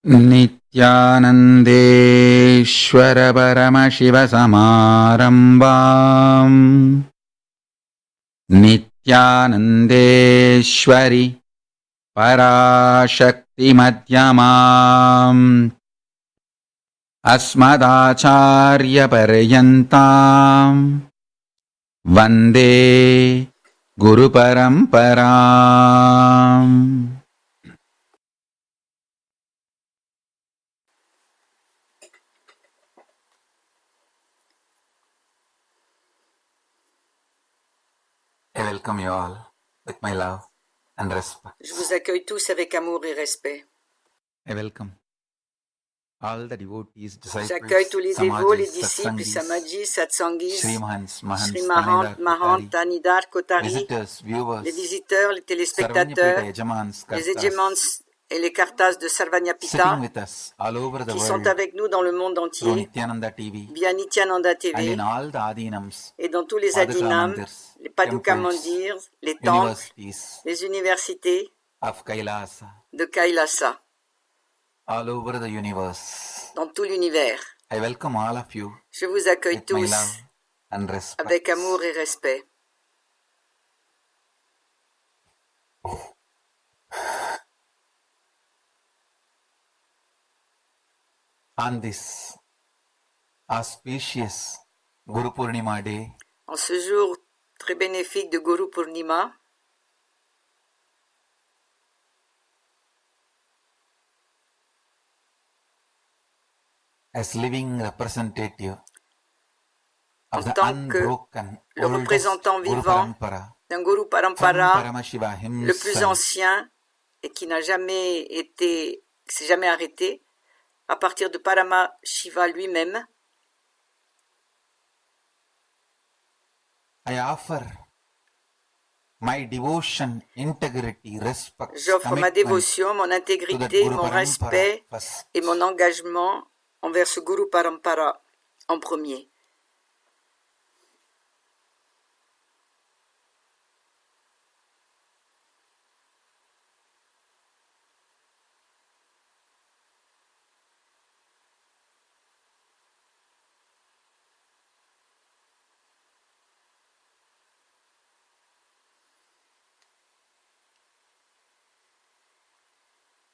नित्यानन्देश्वर परमशिवसमारम्भाम् नित्यानन्देश्वरि पराशक्तिमध्यमाम् अस्मदाचार्यपर्यन्ताम् वन्दे गुरुपरम्पराम्. I welcome you all with my love and respect. Je vous accueille tous avec amour et respect. I welcome all the devotees, disciples, J'accueille tous les dévots, les disciples, Satsangis, Samadjis, Satsangis, Sri Mahants, Sri Mahants, Mahant, Tanidar, Kotari, visitors, viewers, les visiteurs, les téléspectateurs, Sarvanyapita Yajamans, les Kartas, Ejemans et les Kartas de Sarvanyapita sitting with us all over the qui world sont avec nous dans le monde through entier Nityananda TV via Nityananda and TV in all the Adinams, et dans tous les Paduka Adinam, Mandirs, les Paduka temples, Mandirs, les temples, universities les universités of Kailasa, de Kailasa, all over the universe. dans tout l'univers. I welcome all of you Je vous accueille with my tous love and respect. avec amour et respect. On this auspicious Guru Purnima day, En ce jour très bénéfique de Guru Purnima, as living representative en of the tant que unbroken le oldest représentant Guru vivant Parampara d'un Guru from Parampara, Paramashiva le plus himself, ancien et qui n'a jamais été, qui s'est jamais arrêté, à partir de Parama Shiva lui-même, I offer my devotion, integrity, respect, j'offre ma commitment dévotion, mon to that intégrité, Guru mon Parampara respect first. et mon engagement envers ce Guru Parampara en premier.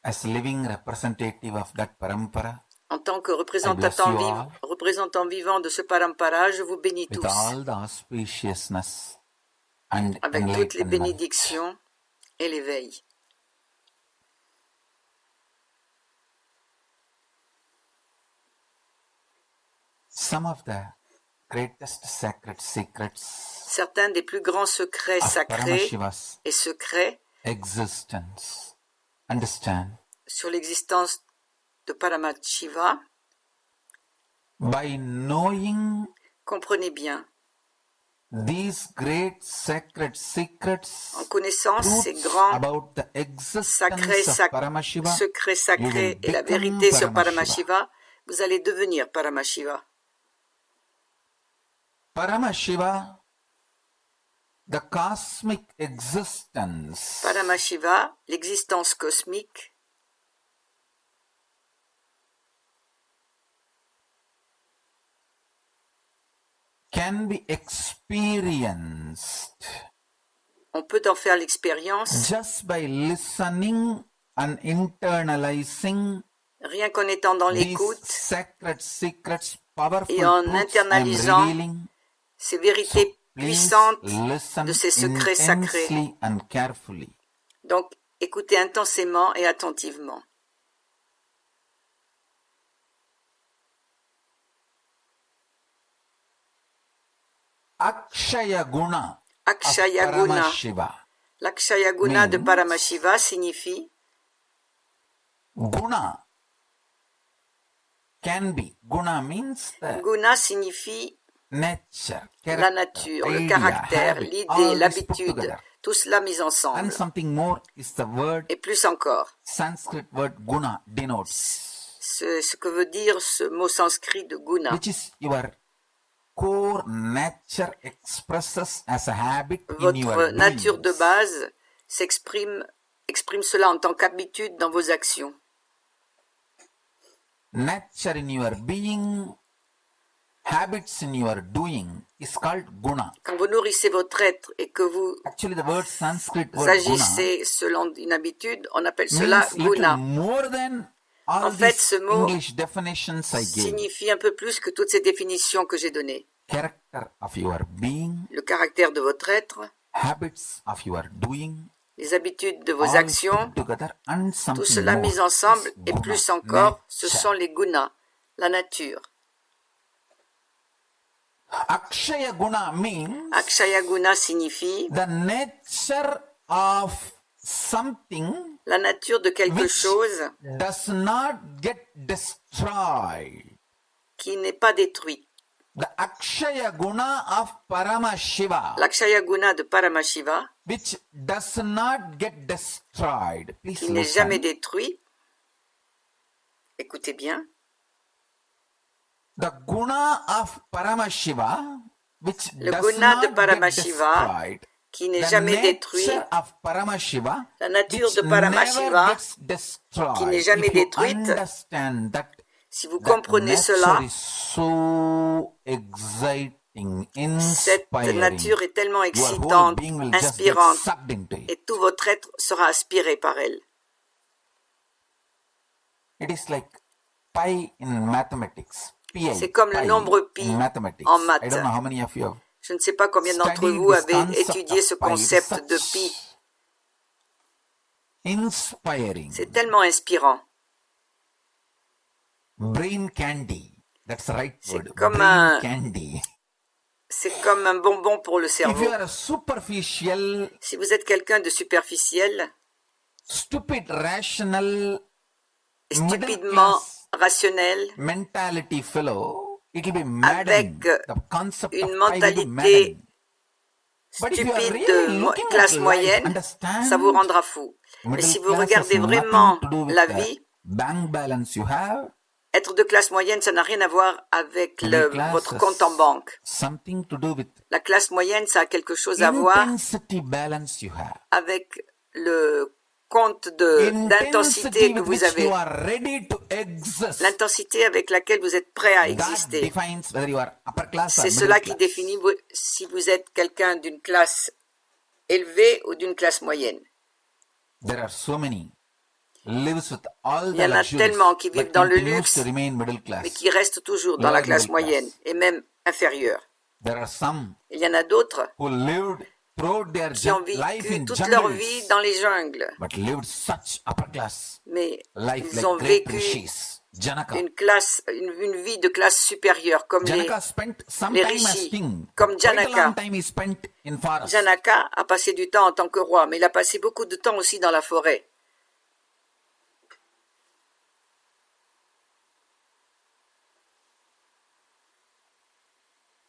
As living representative of that parampara, En tant que représentant vivant de ce Parampara, je vous bénis with tous all the auspiciousness and avec toutes les enlightenment. bénédictions et l'éveil. Some of the greatest sacred secrets Certains des plus grands secrets of sacrés Paramashiva's et secrets existence. Understand? sur l'existence de Paramashiva, By knowing comprenez bien, these great sacred secrets, en connaissant ces truths grands about the existence secrets of Paramashiva, sacrés you will et la become vérité sur Paramashiva. Paramashiva, vous allez devenir Paramashiva. Paramashiva, the cosmic existence, Paramashiva, l'existence cosmique, can be experienced on peut en faire l'expérience just by listening and internalizing rien qu'en étant dans these l'écoute sacred secrets, powerful et en truths I am internalisant revealing. ces vérités Please puissantes listen de ces secrets sacrés. intensely and carefully. Donc, écoutez intensément et attentivement. Akshaya Guna of Akshaya Guna. Paramashiva. L'Akshaya Guna de Means- Paramashiva signifie Guna can be. Guna means the Guna signifie nature, la character, nature, le idea, caractère, habit, l'idée, all this put l'habitude, together. tout cela mis ensemble. And something more is the word, Et plus encore, Sanskrit word guna denotes, ce que veut dire ce mot sanskrit de Guna, which is your core nature expresses as a habit in your votre nature de doings. base exprime cela en tant qu'habitude dans vos actions. nature in your being, habits in your doing is called guna. Quand vous nourrissez votre être et que vous Actually, the word Sanskrit word guna agissez selon une habitude, on appelle cela means little guna. more than all En fait, these ce mot English definitions I gave. signifie un peu plus que toutes ces définitions que j'ai données. Character of your being, Le caractère de votre être, habits of your doing, les habitudes de vos all actions, put together and tout something cela more mis ensemble is et guna, plus encore, ce nature. sont les gunas, la nature. Akshaya guna means Akshaya guna signifie the nature of something la nature de quelque which chose does not get destroyed. qui n'est pas détruite. The Akshaya guna of Paramashiva, L'Akshaya guna de Paramashiva, which does not get destroyed. Please qui n'est jamais listen. détruit, écoutez bien, The guna of Paramashiva, which le does guna de not get Paramashiva, destroyed. qui n'est The jamais détruit, nature of Paramashiva, la nature which de Paramashiva, never gets destroyed. qui n'est jamais If you détruite, understand that, si vous that comprenez nature cela, is so exciting, cette inspiring. nature est tellement Your whole excitante, being will just get inspirante, sucked into it. et tout votre être sera aspiré par elle. It is like pi in mathematics. Pi, C'est comme le pi nombre pi in mathematics. en I maths. don't know how many of you have Je ne sais pas combien d'entre studied vous this avez concept étudié ce of pi. It is concept de such pi. inspiring. C'est tellement inspirant. Brain candy. That's the right C'est word. comme Brain un- candy. C'est comme un bonbon pour le If cerveau. you are a superficial, Si vous êtes quelqu'un de superficiel stupid, rational, et middle stupidement class rationnel, mentality fellow, it will be maddening. avec The concept une of pi will be mentalité maddening. But if you are stupide really de looking at classe life, moyenne, understand, ça vous rendra fou. Mais middle si vous class regardez has vraiment nothing to do with la the vie, bank balance you have. être de classe moyenne, ça n'a rien à voir avec Middle class votre has compte en banque. something to do with La classe moyenne, ça a quelque chose à voir intensity balance you have. avec le compte d'intensité Intensity que with vous which avez. you are ready to exist. L'intensité avec laquelle vous êtes prêt à That exister. defines whether you are upper class or C'est middle cela qui class. définit si vous êtes quelqu'un d'une classe élevée ou d'une classe moyenne. There are so many lives with all Il the y en a luxuries, tellement qui vivent but dans le continues luxe, to remain middle class. mais qui restent toujours dans la Lower classe middle class. moyenne et même inférieure. There are some Il y en a d'autres who lived throughout their qui ont life vécu in toute leur jungles, vie dans les jungles, but lived such upper class mais life ils like ont great vécu rishis. Janaka. une vie de classe supérieure, comme Janaka spent some les time as rishis, king. comme Quite a Janaka. long time he spent in forest. Janaka a passé du temps en tant que roi, mais il a passé beaucoup de temps aussi dans la forêt.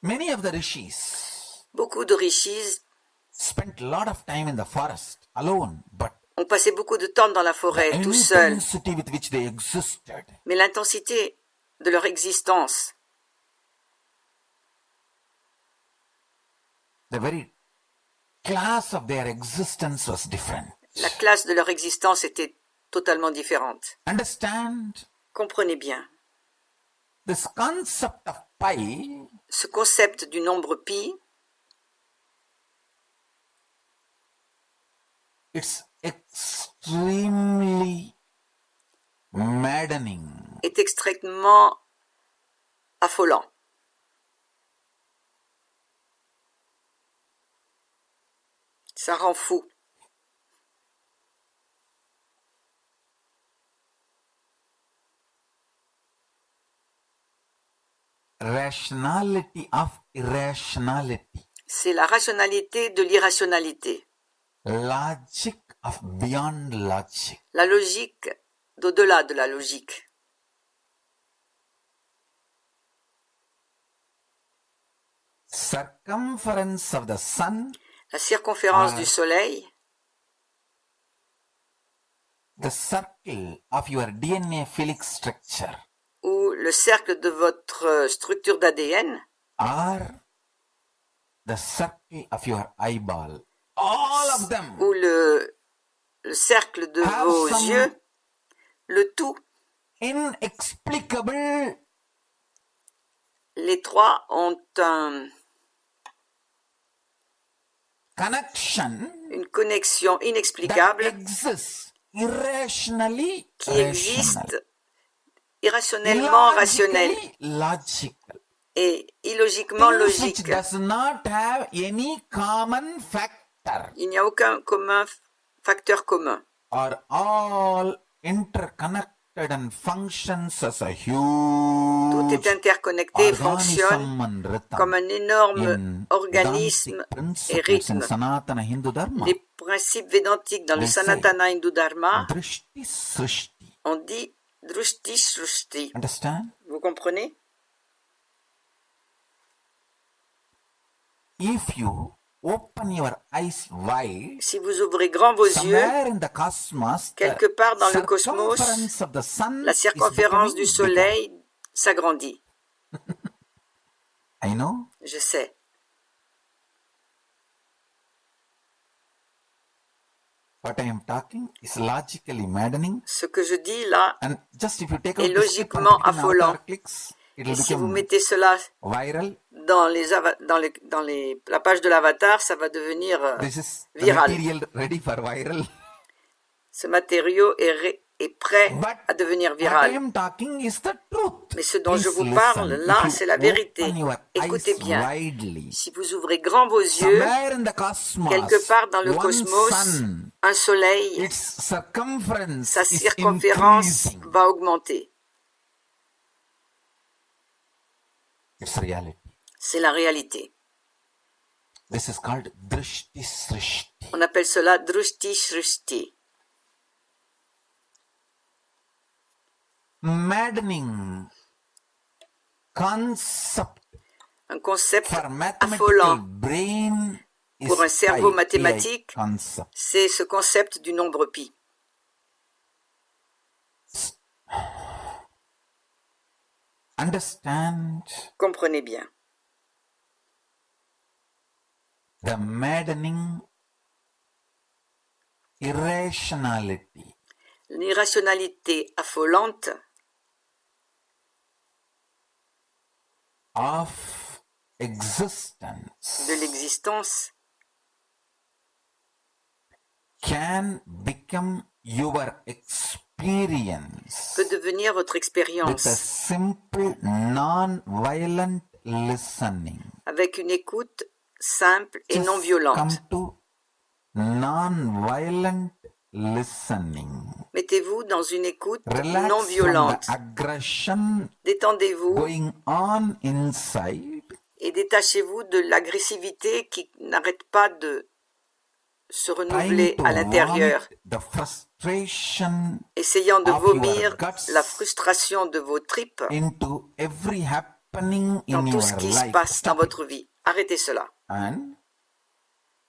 Many of the rishis Beaucoup de rishis spent a lot of time in the forest alone, but ont passé beaucoup de temps dans la forêt, the tout seuls, intensity with which they existed, mais l'intensité de leur existence, the very class of their existence was different. la classe de leur existence était totalement différente. Understand Comprenez bien, this concept of pi ce concept du nombre pi, it's extremely maddening. est extrêmement affolant. Ça rend fou. Rationality of irrationality. C'est la rationalité de l'irrationalité, Logic of beyond logic. la logique d'au-delà de la logique. Circumference of the sun, La circonférence du Soleil, the circle of your DNA Felix structure, ou le cercle de votre structure d'ADN, or the circle of your eyeball. All of them ou le cercle de have vos some yeux, le tout inexplicable Les trois ont connection une connexion that inexplicable exists irrationally qui rational, existe irrationnellement rationnelle illogically logical, et illogiquement things which logique. does not have any common factor, Il n'y a aucun facteur commun. are all interconnected and functions as a Tout huge est interconnecté et fonctionne organism and rhythm comme un énorme in organisme Vedantic et principles in rythme. Sanatana Hindu Dharma. Les principes védantiques dans le They say, Sanatana Hindu Dharma, Drishti Srishti. on dit Drushti Shrushti. Understand? Vous comprenez? If you open your eyes wide, Si vous ouvrez grand vos yeux, somewhere in the cosmos, quelque part dans the le cosmos, circumference of the sun la is circonférence du becoming Soleil s'agrandit. bigger. I know. Je sais. What I am talking is logically maddening. Ce que je dis là And just if you take est out this clip and logiquement put it in affolant. Avatar clicks, it Et will si vous become mettez cela viral. dans la page de l'avatar, ça va devenir This is the viral. material ready for viral. Ce matériau est prêt But à devenir what I viral. am talking is the truth. Mais ce dont je Please vous listen. parle là, If you c'est la vérité. open your Écoutez eyes bien. widely, Si vous ouvrez grand vos yeux, somewhere in the cosmos, quelque part dans le one cosmos, sun, un soleil, its circumference sa is circonférence increasing. va augmenter. It's reality. C'est la réalité. This is called Drishti Srishti. On appelle cela Drushti Shrushti. Maddening concept Un concept for mathematical affolant brain is pour un cerveau pi, mathématique, pi concept. c'est ce concept du nombre pi. Understand Comprenez bien. the maddening irrationality L'irrationalité affolante of existence de l'existence can become your experience peut devenir votre with a expérience simple non-violent listening. avec une écoute simple et Just non violente. come to non-violent listening. Mettez-vous dans une écoute Relax non from violente. the aggression Détendez-vous going on inside. et détachez-vous de l'agressivité qui n'arrête pas de se renouveler Trying to à l'intérieur, vomit the frustration essayant de of your vomir guts la frustration de vos tripes into every happening dans in tout your ce qui se life. passe dans Stop it. votre vie. Arrêtez cela And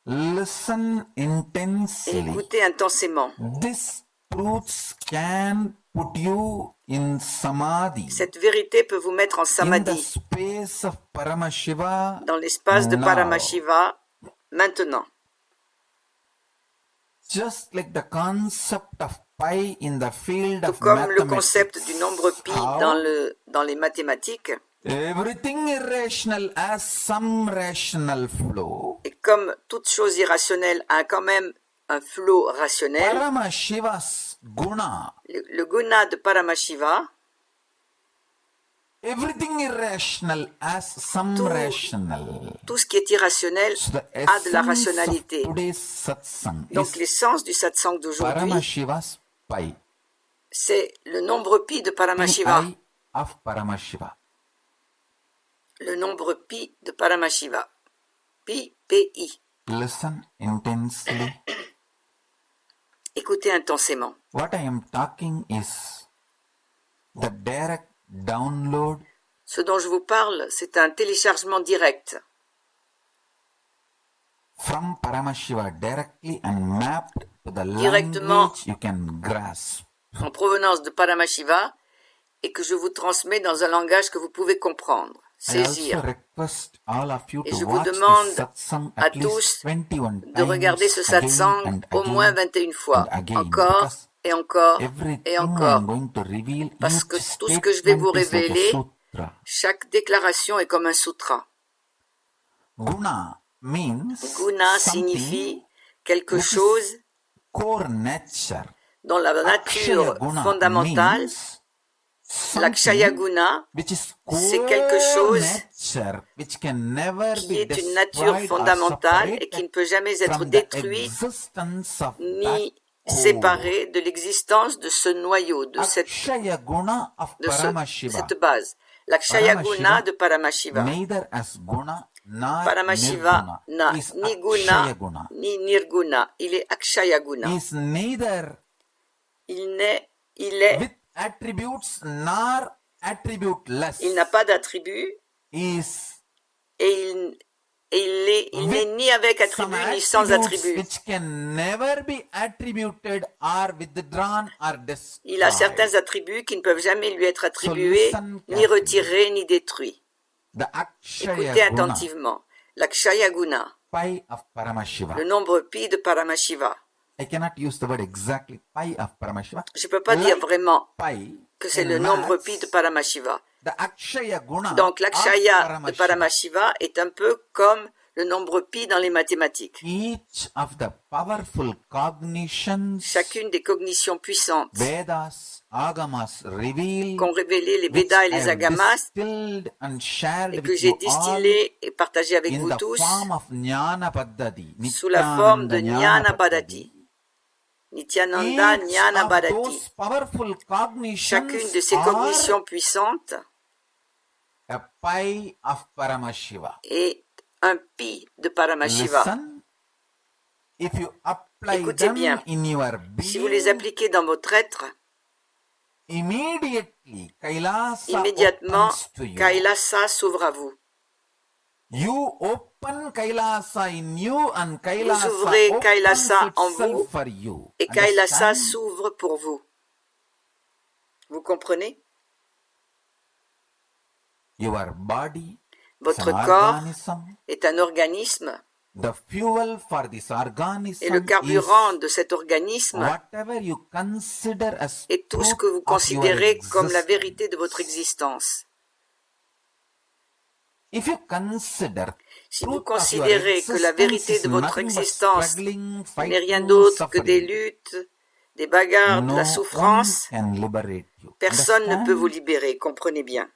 listen et intensely. écoutez intensément. This truths can put you in samadhi. Cette vérité peut vous mettre en In the samadhi, space of Paramashiva dans l'espace de now. Paramashiva, maintenant. Just like the concept of pi in the field Tout of comme le mathematics. concept du nombre pi How? dans les mathématiques, Everything irrational has some rational flow. et comme toute chose irrationnelle a quand même un flot rationnel, Paramashiva's guna. le guna de Paramashiva, Everything irrational has some Tout- rational. tout ce qui est irrationnel So the a de la essence rationalité. of today's satsang Donc is l'essence du satsang d'aujourd'hui, Paramashiva's pi. c'est le nombre pi de Paramashiva. Pi of Paramashiva. Le nombre pi de Paramashiva. Pi, P-I. Listen intensely. Écoutez intensément. What I am talking is the direct download Ce dont je vous parle, c'est un téléchargement direct from Paramashiva directly and mapped to the Directement. language you can grasp. en provenance de Paramashiva et que je vous transmets dans un langage que vous pouvez comprendre, I also saisir. request all of you Et to je vous watch demande this satsang à at least tous 21 de regarder ce times again satsang and au moins again 21 fois, and again, encore because et encore, Everything et I'm encore. going to reveal, Parce que each tout ce que je vais vous statement is like a révéler, sutra. chaque déclaration est comme un sutra. Guna means Guna something signifie quelque which is chose core nature. dont la Akshaya nature Guna fondamentale, means l'Akshaya something Guna, which is c'est quelque core chose nature, which can never qui be est une nature destroyed or fondamentale et qui ne separated peut jamais être from the détruite existence of that ni core. séparée de l'existence de ce noyau, de Akshaya Guna of Paramashiva, cette base. L'Akshaya Guna Paramashiva de Paramashiva. neither as Guna nor Paramashiva Nirguna, n'a is ni Akshaya Guna Guna. ni Nirguna. Il est Akshaya Guna. Is neither Il est, with attributes nor attributeless. il n'a pas d'attribut Is et il n'est ni avec some attribut ni sans attributes attribut. which can never be attributed or withdrawn or Il a certains destroyed. attributs qui ne peuvent jamais lui être So attribués, listen ni carefully. retirés, ni détruits. The Akshaya Écoutez Guna, attentivement. L'Akshaya Guna, pi of Paramashiva. le nombre pi de Paramashiva. I cannot use the word exactly pi of Paramashiva. Je ne peux pas dire vraiment Pi que c'est in le nombre maths, pi de Paramashiva. the Akshaya Guna Donc of l'Akshaya de Paramashiva est un peu comme le nombre pi dans les mathématiques. Each of the powerful cognitions Chacune des cognitions puissantes Vedas, Agamas reveal, qu'ont révélé les which Védas et I les have Agamas distilled and shared et que with j'ai you all distillé et partagé avec in vous the tous form of Jnana Paddhati, sous la forme de Nityananda Jnana Bhadati. Nityananda Each Jnana of Bhadati. those powerful Chacune de cognitions ces are cognitions puissantes a pi of Paramashiva. est un pi de Paramashiva. Listen, if you apply Écoutez them bien. in your Si vous les being, appliquez dans votre être, immediately Kailasa immédiatement, opens to you. Kailasa s'ouvre à vous. You open Kailasa in you and Kailasa Vous ouvrez opens Kailasa en itself vous for you. et Kailasa Understand? s'ouvre pour vous. Vous comprenez? Your body is Votre an corps organism. est un organisme The fuel for this organism et le carburant is de cet organisme whatever you consider as est tout ce truth que vous of your considérez comme la existence. vérité de votre existence. If you consider Si vous truth of your considérez que la existence vérité is de votre nothing but existence struggling, n'est fighting, rien d'autre que des suffering, luttes, des bagarres, de no la one souffrance, can liberate you. personne ne peut vous Understand? libérer, comprenez bien.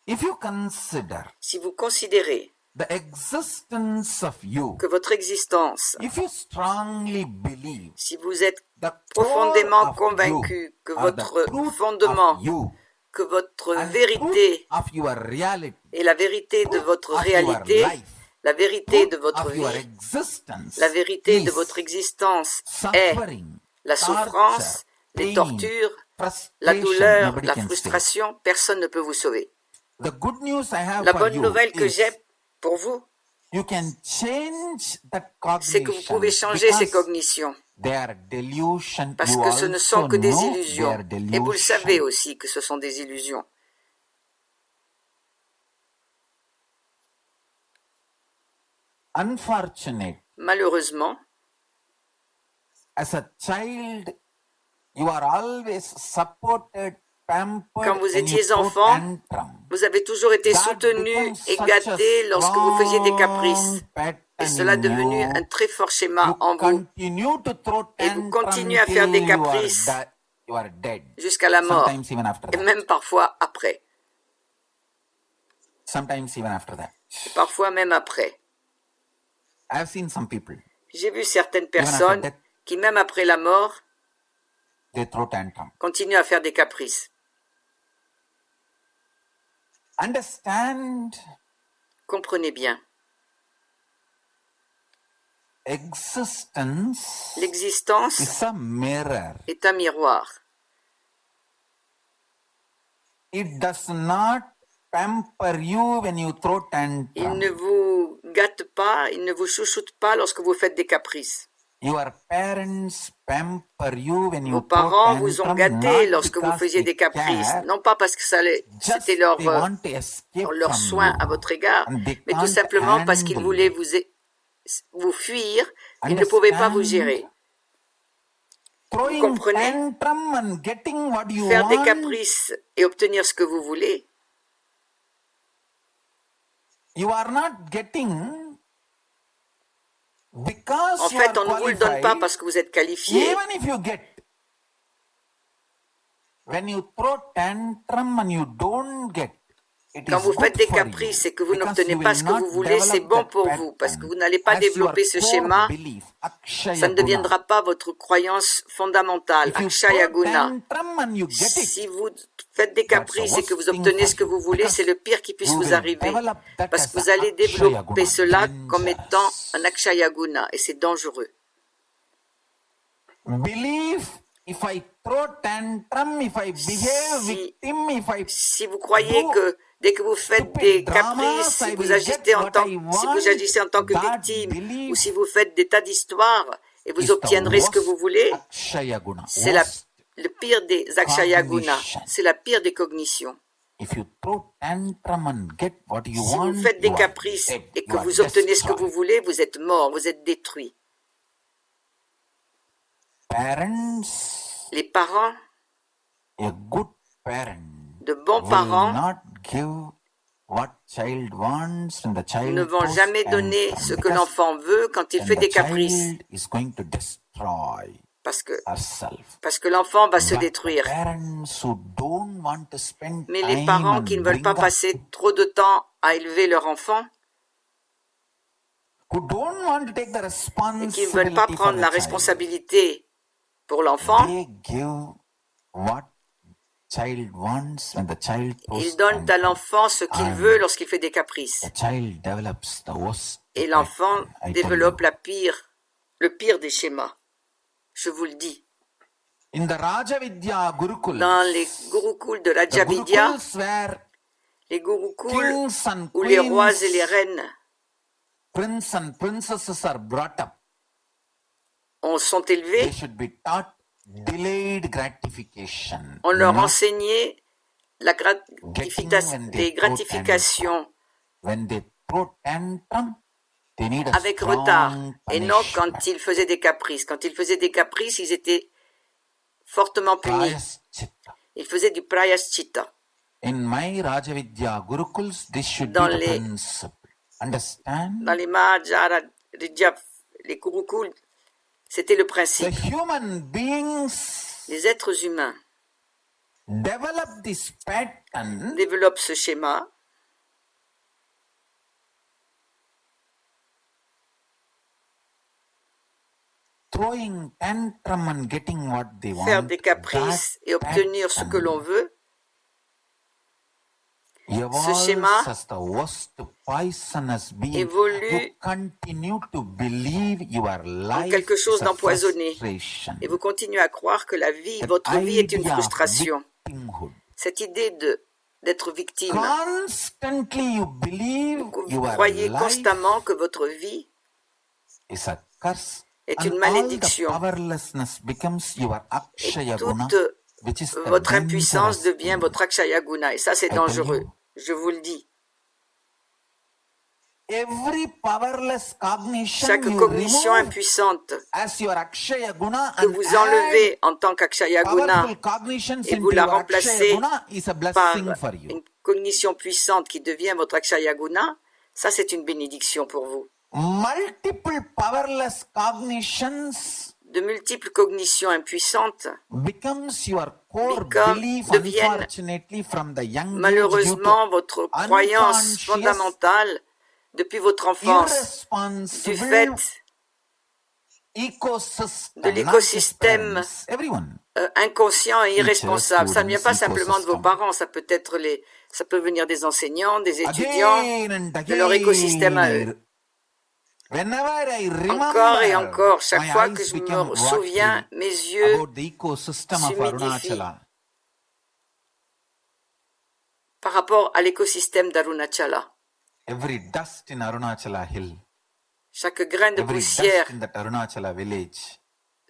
If you consider Si vous considérez the existence of you, que votre existence, if you strongly believe si vous êtes the profondément core of convaincu que you, or the votre truth fondement, of you, que votre and vérité truth of your reality, est la vérité de truth votre of réalité, your life, la vérité de truth votre of your vie, existence la vérité de is votre existence est suffering, la souffrance, les pain, tortures, la frustration. douleur, Nobody la can frustration, personne ne peut vous sauver. save. The good news I have La for bonne you nouvelle que is j'ai pour vous, you can change that c'est que vous cognition pouvez changer ces because cognitions, they are delusion. parce You que ce ne also sont que des know they illusions. are Et vous le savez delusion. aussi que ce sont des illusions. Unfortunate, Malheureusement, as a child, you are always supported, pampered, quand vous and you étiez throw enfant, tantrum. vous avez toujours été That soutenu becomes et such a gâté lorsque vous faisiez des caprices. strong pattern Et cela est in devenu you. un très fort schéma You en vous. continue to throw Et vous tantrum continuez à faire des till you are caprices you are dead. jusqu'à la mort, Sometimes even after et that. même parfois après. Sometimes even after that. Et parfois même après. I have seen some people. J'ai vu certaines Even after personnes death, qui, même après la mort, they throw tantrum. continuent à faire des caprices. Understand, Comprenez bien. existence L'existence is a mirror. est un miroir. It does not pamper you when you throw Il tantrum. ne vous gâte pas, il ne vous chouchoute pas lorsque vous faites des caprices. Your parents pamper you when you Vos throw parents vous ont tantrum, gâté not lorsque vous because faisiez they des caprices. care, Non pas parce que just c'était leur, they want to escape leur from soin you. à votre égard, And they mais tout can't simplement parce qu'ils handle voulaient you. vous fuir. Ils ne pouvaient pas vous Understand? gérer. throwing comprenez? tantrum and getting what you Faire des want, caprices et obtenir ce que vous voulez, you are not getting because en you fait, are on ne vous le donne pas qualified. parce que vous êtes qualifié. Even if you get, when you throw tantrum and you don't get, it Quand is vous faites good des for you caprices et que vous because n'obtenez you pas will ce que vous not voulez, c'est develop bon that pour vous parce que pattern vous n'allez pas as your développer ce core schéma. belief, Ça Akshaya ne Guna. deviendra pas votre croyance fondamentale, If you Akshaya throw Guna. tantrum and you get Si it, vous faites des that's the caprices et que worst vous thing obtenez for ce que you vous voulez, c'est because le pire qui puisse you vous will arriver. develop that Parce as que a vous allez Akshaya développer Guna, cela comme étant un dangerous. Akshaya Guna et c'est dangereux. Believe, if I throw tantrum, if I behave victim, if I Si vous croyez do que dès que vous faites stupid des dramas, caprices, si I vous will agissez get en what tant, I si vous want, agissez en tant que that victime, ou belief si vous faites des tas d'histoires et vous is the obtiendrez ce que vous worst voulez, Akshaya Guna, c'est worst le pire des Akshaya Guna, cognition. c'est la pire des cognitions. If you throw tantrum and get what you Si vous want, faites des you are caprices dead, et que you are vous obtenez ce que vous destroyed. voulez, vous êtes mort, vous êtes détruit. Parents, Les parents, a good parent de bons will parents, not give what child wants when the child ne vont throws jamais donner tantrum ce que because l'enfant veut quand il then fait the des caprices, child is going to destroy parce herself. que l'enfant va se But the détruire. parents who don't want to spend Mais les time parents qui ne and veulent pas bring up, passer trop de temps à élever leur enfant who don't want to take the et qui ne veulent pas responsibility for prendre la the child, responsabilité pour l'enfant, they give what child wants when the child throws ils donnent à tantrum. l'enfant ce qu'il And veut lorsqu'il fait des caprices. the child develops the worst Et l'enfant pattern, I tell développe you. le pire des schémas. Je vous le dis. In the Rajavidya Gurukuls, Dans les Gurukuls de the Rajavidya, Gurukuls where les Gurukuls kings and où les rois queens, et les reines princes and princesses are brought up, sont they élevés, should be taught delayed gratification, on leur not enseignait la getting when they des throw gratifications tantrum. When they throw tantrum, they need a avec retard strong et non punishment. quand ils faisaient des caprices. Quand ils faisaient des caprices, ils étaient fortement punis. Prayaschita. Ils faisaient du prayaschita. In my Rajavidya Gurukuls, this should Dans be the les- principle. Understand? Dans les Mahajara, les Gurukuls, c'était le The principe. human beings Les êtres humains develop this pattern développent ce schéma throwing tantrum and getting what they faire want. des caprices et obtenir ce que l'on veut, Ce schéma as the worst poisonous being. évolue You continue to believe your life quelque chose is a d'empoisonné. frustration. Et vous continuez à croire que la vie, That votre vie est une idea of frustration. victimhood. Cette idée d'être victime, Constantly you believe vous your croyez life constamment que votre vie is a curse. est And une all the malédiction. powerlessness becomes your Et Akshaya Guna, toute which is the votre impuissance dangerous devient thing. votre Akshaya Guna. Et ça, c'est I tell dangereux. you. Je vous le dis. Every powerless cognition Chaque you cognition remove impuissante as your Akshaya Guna que and vous add enlevez en tant qu'Akshaya Guna powerful cognitions et into vous la your Akshaya remplacez Guna is a par blessing for you. une cognition puissante qui devient votre Akshaya Guna, ça c'est une bénédiction pour vous. Multiple powerless cognitions De multiples cognitions impuissantes, becomes your core belief, deviennent unfortunately, from the young age due malheureusement, to votre croyance unconscious, fondamentale depuis votre enfance, du fait irresponsible ecosystem, de l'écosystème not just parents, everyone. Inconscient et Teachers, irresponsable. Ça ne vient pas students, simplement de vos ecosystem. parents, ça peut être ça peut venir des enseignants, des étudiants, Again and de leur écosystème à eux. Whenever I remember, Encore et encore, chaque my fois eyes que je become me souviens, watery mes yeux about the ecosystem of s'humidifient. Arunachala. par rapport à l'écosystème d'Arunachala. Every dust in Arunachala hill, Chaque grain de every poussière dust in that Arunachala village,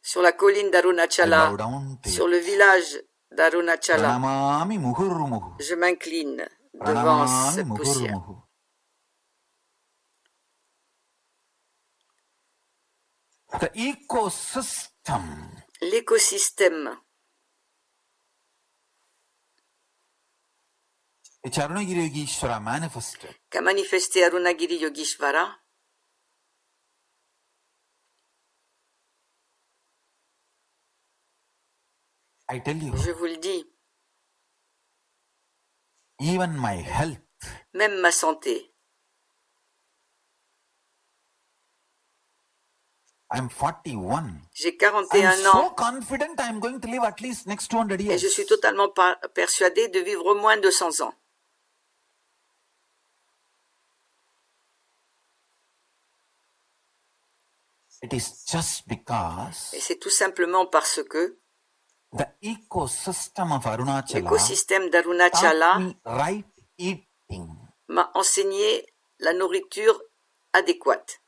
sur la colline I d'Arunachala, bow down to sur it. le village d'Arunachala, Pranamami muhurmuhu. je m'incline devant Pranamami cette poussière. muhurmuhu. The ecosystem l'écosystème which Arunagiri Yogeshwara manifested qu'a manifesté Arunagiri Yogeshwara, I tell you, je vous le dis, even my health, même ma santé, I'm 41. j'ai I'm 41 so ans confident I'm going to live at least next 200 et years. je suis totalement persuadée de vivre au moins 200 ans. It is just because Et c'est tout simplement parce que the ecosystem of Arunachala l'écosystème taught d'Arunachala me right eating. m'a enseigné la nourriture adéquate.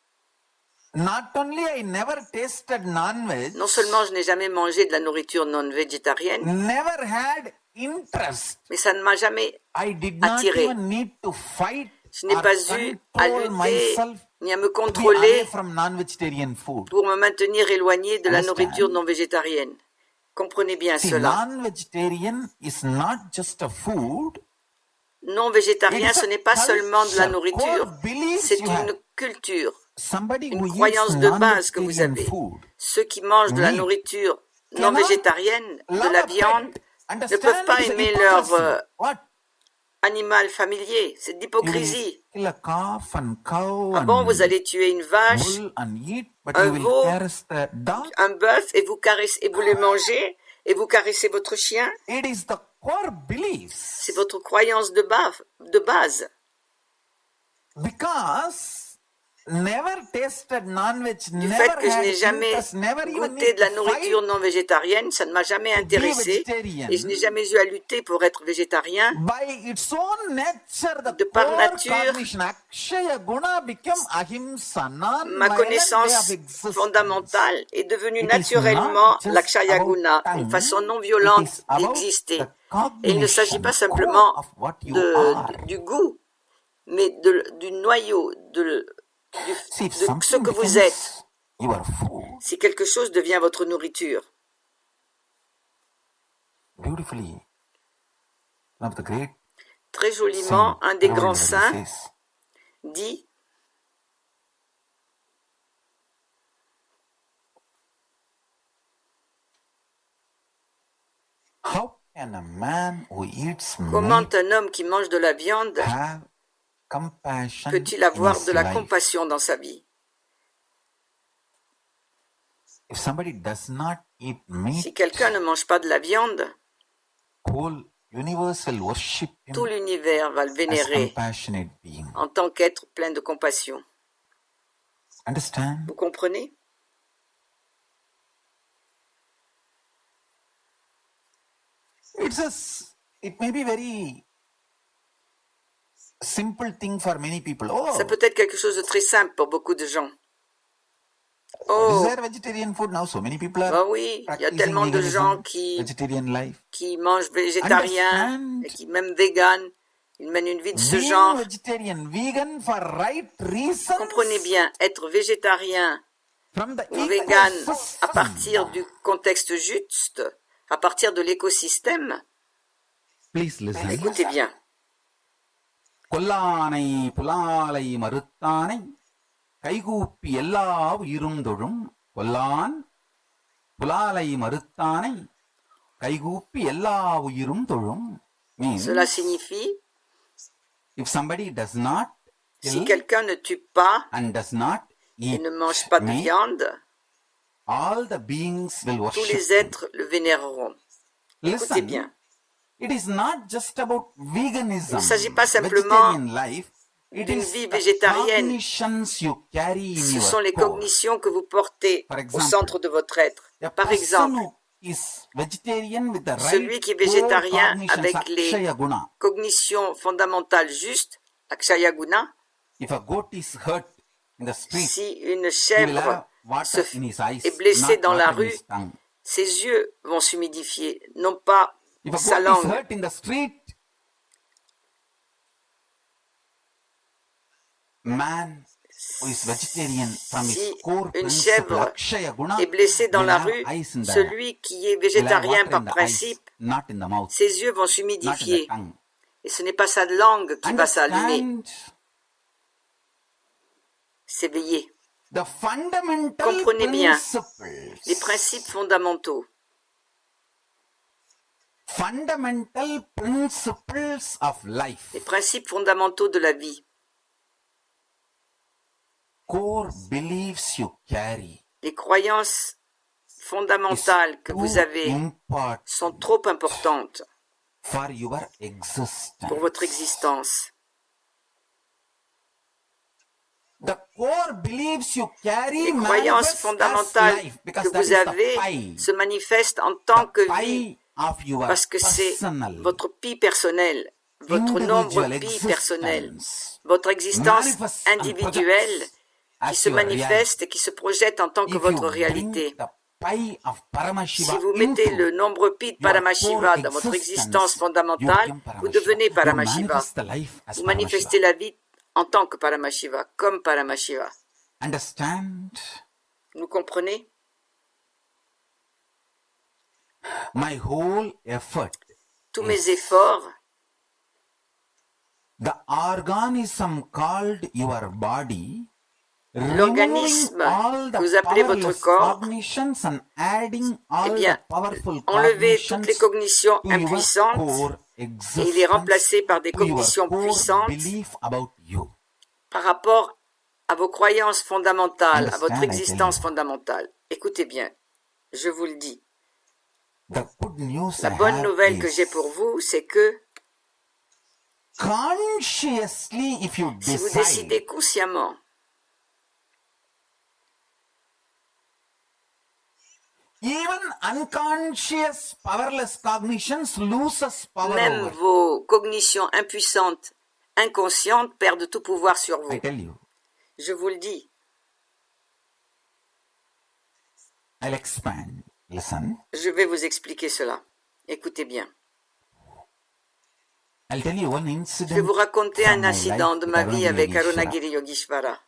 Not only I never tasted non-veg, Non seulement je n'ai jamais mangé de la nourriture non végétarienne, never had interest. mais ça ne m'a jamais I did not attiré. even need to fight Je n'ai or pas eu à control lutter myself ni à me to be away contrôler from non-vegetarian food. pour me maintenir éloigné de la Understand? nourriture non végétarienne. Comprenez bien See, cela. non-vegetarian is not just a food. Non végétarien, It is ce a n'est pas seulement de la culture, nourriture, core beliefs c'est you have. une culture, Somebody une who eats croyance de base que vous non-vegetarian avez. food Ceux qui mangent de la meat nourriture non cannot végétarienne, de love la a viande, pet. ne Understand? peuvent pas It is a aimer leur hypocrisy. What? animal familier. C'est de You will l'hypocrisie. kill a calf and cow Ah bon, vous and allez tuer une vache, bull and eat, but un you will veau, caress the dog. un bœuf, et vous caressez, et vous les mangez, et vous caressez votre chien. It is the core beliefs. C'est votre croyance de base. Because never tasted non-veg, Du never fait que je had n'ai jamais interest, never even goûté need de la to nourriture fight non végétarienne, ça ne m'a jamais to be intéressé, vegetarian. et je n'ai jamais eu à lutter pour être végétarien. By its own nature, the De par core nature, cognition, Akshaya Guna became ahimsa, Ma non-violent way connaissance of existence. fondamentale est devenue It is naturellement not just l'akshaya about guna, tongue, une façon non it violente is about d'exister. the Et il ne s'agit cognition, pas core simplement of what you are. du goût, mais du noyau, See, if de ce something que vous becomes êtes. your food, Si quelque chose devient votre nourriture, beautifully, one of the great très saints, joliment, un des grands Raghunandan saints says, dit how can a man who eats comment meat un homme qui mange de la viande have compassion peut-il in avoir his de la life? compassion dans sa vie? If somebody does not eat meat, Si quelqu'un ne mange pas de la viande, whole universe will worship him tout l'univers va le as vénérer compassionate being. en tant qu'être plein de compassion. Understand? Vous comprenez? It may be very simple thing for many people. Ça Oh, peut être quelque chose de très simple pour beaucoup de gens. what is Oh, there vegetarian food now? So many people are bah oui, il y a practicing tellement de gens veganism, vegetarian life. qui mangent végétarien Understand? et qui même vegan, ils mènent une vie de ce Being genre. vegetarian, vegan for right reasons Comprenez bien, être végétarien from the ou vegan à ecosystem. partir du contexte juste, à partir de l'écosystème, Please listen. écoutez bien. கொல்லானை புலாலை மறுத்தானை கைகூப்பி எல்லா உயிரும் தொழும் கொல்லான் புலாலை மறுத்தானை கைகூப்பி எல்லா உயிரும் தொழும் means Cela signifie, if somebody does not si kill quelqu'un ne tue pas and does not et eat ne mange pas de meat, viande, all the beings will tous worship les him. êtres le vénéreront. Écoutez Listen, bien. it is not just about veganism, Il ne s'agit pas simplement vegetarian life. It d'une is vie the végétarienne. cognitions you carry in Ce your sont les core. cognitions que vous portez Par au exemple, centre de votre être. A Par person exemple, who is vegetarian with the celui right qui est core végétarien cognitions, avec les Akshaya Guna. cognitions fondamentales justes, Akshaya Guna, If a goat is hurt in the street, si une he will chèvre have water se in his eyes, est blessée not dans la water in rue, his tongue. ses yeux vont s'humidifier, non pas If a sa goat is langue. hurt in the street, man who is vegetarian from his Si core une principle chèvre Akshaya Guna est blessée dans will la have rue, eyes in the celui qui est will have végétarien water in par the eyes, principe, not in the mouth, ses yeux vont not in the s'humidifier. tongue. Et ce n'est pas sa langue qui va s'allumer, Understand s'éveiller. the fundamental Comprenez bien les principles. principes fondamentaux. Fundamental principles of life. Les principes fondamentaux de la vie. Core beliefs you carry Les croyances is fondamentales que too vous avez important sont trop importantes for your existence. pour votre existence. The core beliefs you carry Les croyances manifest as fondamentales life que because that vous is the avez pie, se manifestent en tant the que vie pie of your parce que c'est personal, votre pi personnel, votre nombre individual pi personnel, existence votre existence manifests and individuelle projects qui as se your reality. manifeste et qui se projette en tant que If votre you réalité. bring the pie of Paramashiva Si vous mettez into le nombre pi de your Paramashiva core dans votre existence, existence you fondamentale, become vous Paramashiva. devenez You Paramashiva. manifest the life as Vous Paramashiva. manifestez la vie en tant que Paramashiva, comme Paramashiva. Understand? Vous comprenez? My whole effort, Tous mes efforts, the organism called your body, l'organisme removing all the que vous appelez votre powerless corps, cognitions and adding all eh bien, the powerful enlevez cognitions toutes les cognitions to your impuissantes core et les existence, remplacer par des to your cognitions core puissantes belief about you. par rapport à vos croyances fondamentales, à votre Understand, I tell existence you. fondamentale. Écoutez bien, je vous le dis. The good news La I bonne have nouvelle que is j'ai pour vous, c'est que consciously, if you si vous decide, décidez consciemment, even unconscious powerless cognitions loses power même over. vos cognitions impuissantes, inconscientes, perdent tout pouvoir sur I vous. tell you, Je vous le dis. I'll expand. Listen. Je vais vous expliquer cela. Écoutez bien. I'll tell you one Je vais incident vous raconter from un my incident life de with ma vie avec Arunagiri Arunagiri Yogeshwara,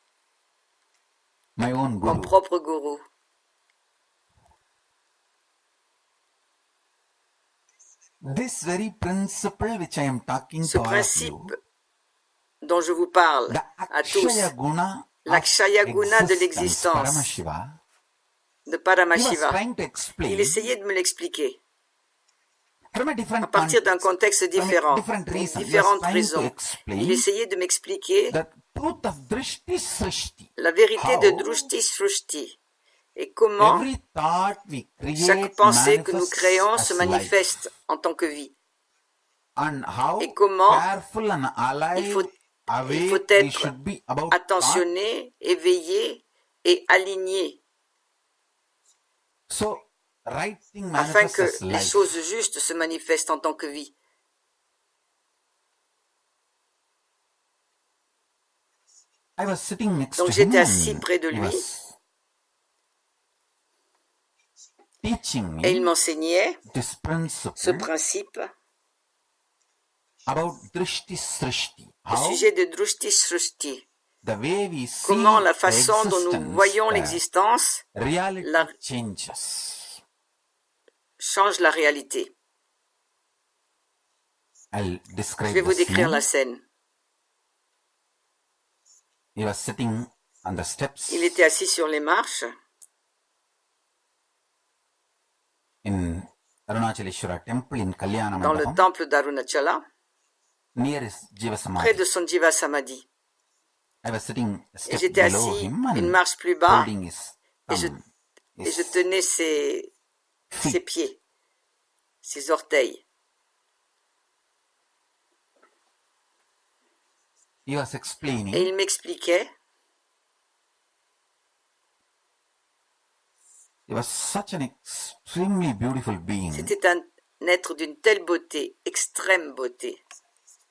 my own mon guru. propre gourou. This very principle which I am talking Ce to all of principe you, dont je vous parle the à tous, Akshaya Guna l'Akshaya of Guna de existence, l'existence Paramashiva, de he was Paramashiva, trying to il explain essayait de me l'expliquer from a different à partir d'un context, contexte from a différent, different pour reason. He was différentes trying to raisons. Il explain essayait de m'expliquer the truth of Drishti Srishti. la vérité de How Drushti Srushti et comment every thought we chaque create pensée que nous manifests créons as se life. manifeste en tant que vie. And how Et comment careful and alive, il faut awake we être should be about thought. attentionné, éveillé et aligné So, right thing afin manifests que as les life. choses justes se manifestent en tant que vie. I was sitting next Donc to him j'étais assis and près de he lui was teaching et il me m'enseignait this ce principle principe about Drishti Srishti. au How sujet de Drushti Srushti. the way we see Comment la the façon dont nous existence, voyons the l'existence reality la- changes. change la réalité. I'll Je describe vais vous the décrire scene. la scène. He was sitting on the steps Il était assis sur les marches in Arunachaleshwara temple in Kalyana dans le Mandapam, temple d'Arunachala, near his Jiva près de Samadhi. son Jiva Samadhi. I was sitting a Et step j'étais below assis him une and marche plus bas holding his et je, thumb, et je his tenais ses feet. pieds, ses orteils. He was Et explaining il m'expliquait, he was such an extremely beautiful being. c'était un être d'une telle beauté, extrême beauté.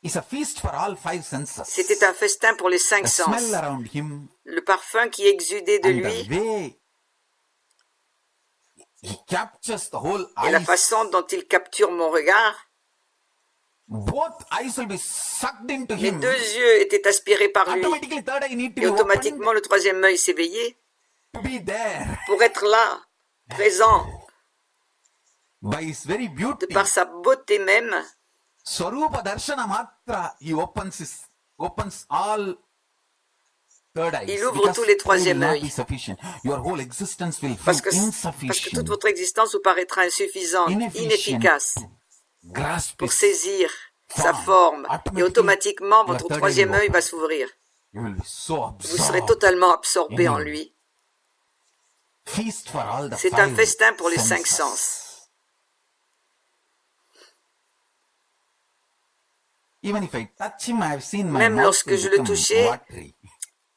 It's a feast for all five senses. C'était un festin pour les cinq The sens. smell around him Le parfum qui exudait de and lui the way he captures the whole et la eyes, façon dont il capture mon regard, both eyes will be sucked into Mes him. deux yeux étaient aspirés par lui. Automatically, third eye need to Et be opened automatiquement, le troisième œil s'éveillait to be there. pour être là, présent, By his very de beauty, par sa beauté même. Swarupa Darshana Matra, he opens all third eyes. Il ouvre Because tous les it will troisième not œil. be sufficient. Your whole existence will feel Parce que toute insufficient. votre existence vous paraîtra insuffisante, Inefficient. inefficace Grasp pour it. saisir sa forme. Et automatiquement, votre your third troisième eye œil will va open. s'ouvrir. You will be so Vous serez absorbed. totalement absorbé in en him. lui. Feast for all the C'est un five festin pour les cinq senses. sens. Even if I touch him, I have seen my Même mouth lorsque will je le become touchais, watery.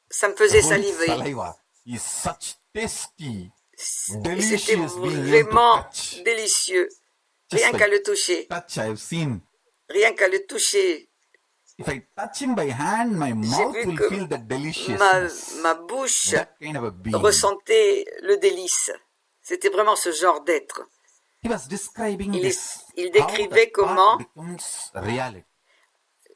Ça me The faisait whole saliver. saliva is such tasty, C'était delicious being able to vraiment touch. délicieux. Just Rien by qu'à le toucher. touch, I have seen. Rien qu'à le toucher. If I touch him by hand, my J'ai mouth vu will que feel the deliciousness. ma bouche That kind of a being. ressentait le délice. C'était vraiment ce genre d'être. He was describing Il this. décrivait how the comment thought becomes reality.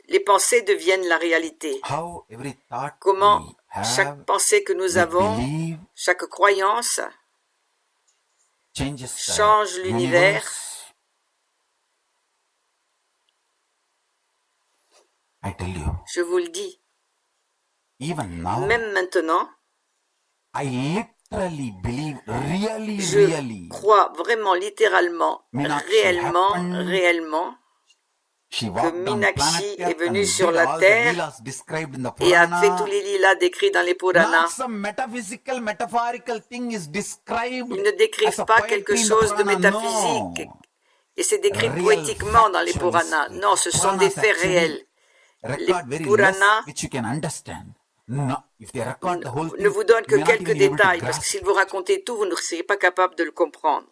les pensées deviennent la réalité. How every thought Comment we have, chaque pensée que nous we avons, believe, chaque croyance, changes the change l'univers. universe. I tell you, Je vous le dis. even now, Même maintenant, I literally believe, really, je really, crois vraiment, littéralement, Meenakshi réellement, happened. réellement, she walked on Meenakshi planet est Earth venue and sur did la all the terre leelas described in the et a fait Purana. tous les lilas décrits dans les Not Puranas. some metaphysical, metaphorical thing is described Ils ne as décrivent a pas poetry quelque in the chose de Purana. métaphysique. No. Et c'est décrit Real poétiquement dans les factual Puranas. history. Non, ce sont Puranas des faits actually réels. record very Puranas less, which you can understand. No, if they record the whole thing, Ne vous donnent que you may not quelques even be able to détails, parce que grasp s'ils vous racontaient tout, vous ne seriez pas capable de le comprendre.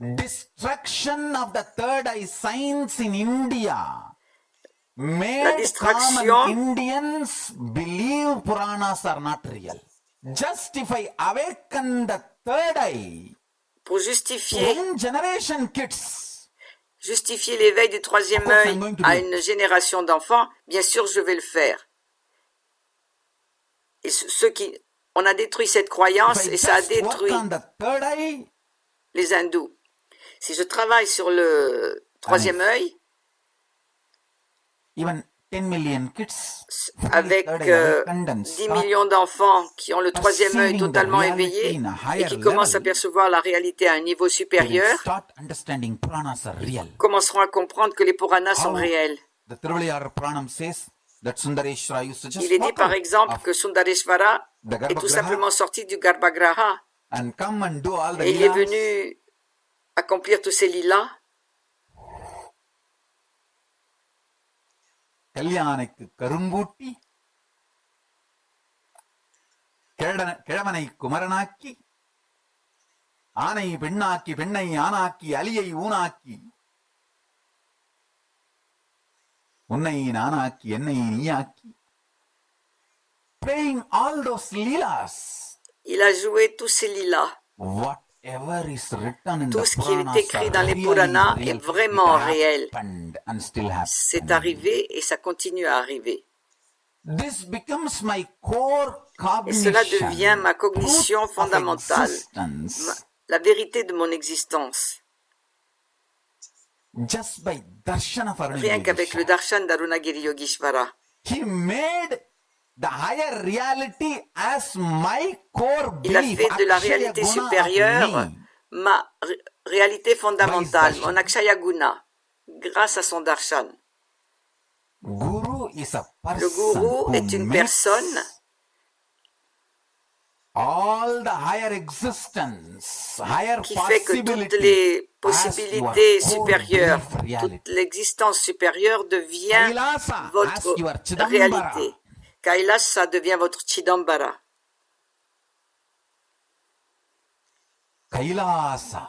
Destruction of the third eye signs in India La made distraction common Indians believe Puranas are not real. Just if I awaken the third eye, pour to justifier one generation kids, l'éveil du troisième Of course, œil I'm going to à do it. une génération d'enfants, bien sûr, je vais le faire. Et ceux qui... On a détruit cette croyance if I et ça a just work détruit on the third eye, les hindous. Si je travaille sur le troisième œil, even 10 million kids fully avec third eye awakened and 10 start millions d'enfants qui ont le troisième œil perceiving the totalement reality éveillé in a et higher qui commencent à level, percevoir la réalité à un niveau they will supérieur, start understanding Puranas are real. commenceront à comprendre que les Puranas sont How réels. the Tiruvalayar Puranam says that Sundareshwara used to just Il est dit walk par out exemple of que Sundareshvara the est tout Garbhagraha simplement sorti du Garbhagraha and come and do all the et il est leelas. venu accomplir tous ces lilas. கல்யாணைக்கு கரும்பூட்டி கிழவனை குமரனாக்கி ஆனை பெண்ணாக்கி பெண்ணை ஆனாக்கி அலியை ஊனாக்கி உன்னை நானாக்கி என்னை நீயாக்கி playing all those leelas. Il a joué tous ces lilas. Whatever is written in Tout the ce qui est Puranas écrit are dans les really Puranas real. est vraiment It réel. happened and still C'est happened. arrivé et ça continue à arriver. This becomes my core Et cognition. cela devient ma cognition Truth of fondamentale, existence. la vérité de mon existence. Just by darshana Rien qu'avec le Farnagiri. darshan d'Arunagiri Yogeshwara. He made the higher reality as my core Il a belief. fait de la Akshaya réalité guna of supérieure me. ma réalité fondamentale, darshan. mon Akshaya Guna, grâce à son darshan. Guru is a person Le gourou who est une makes personne all the higher existence, higher qui fait que toutes possibility les as possibilités your core supérieures, belief reality. toute l'existence supérieure devient Kailasa as votre your Chidambara. réalité. Kailasa devient votre Chidambara. Kailasa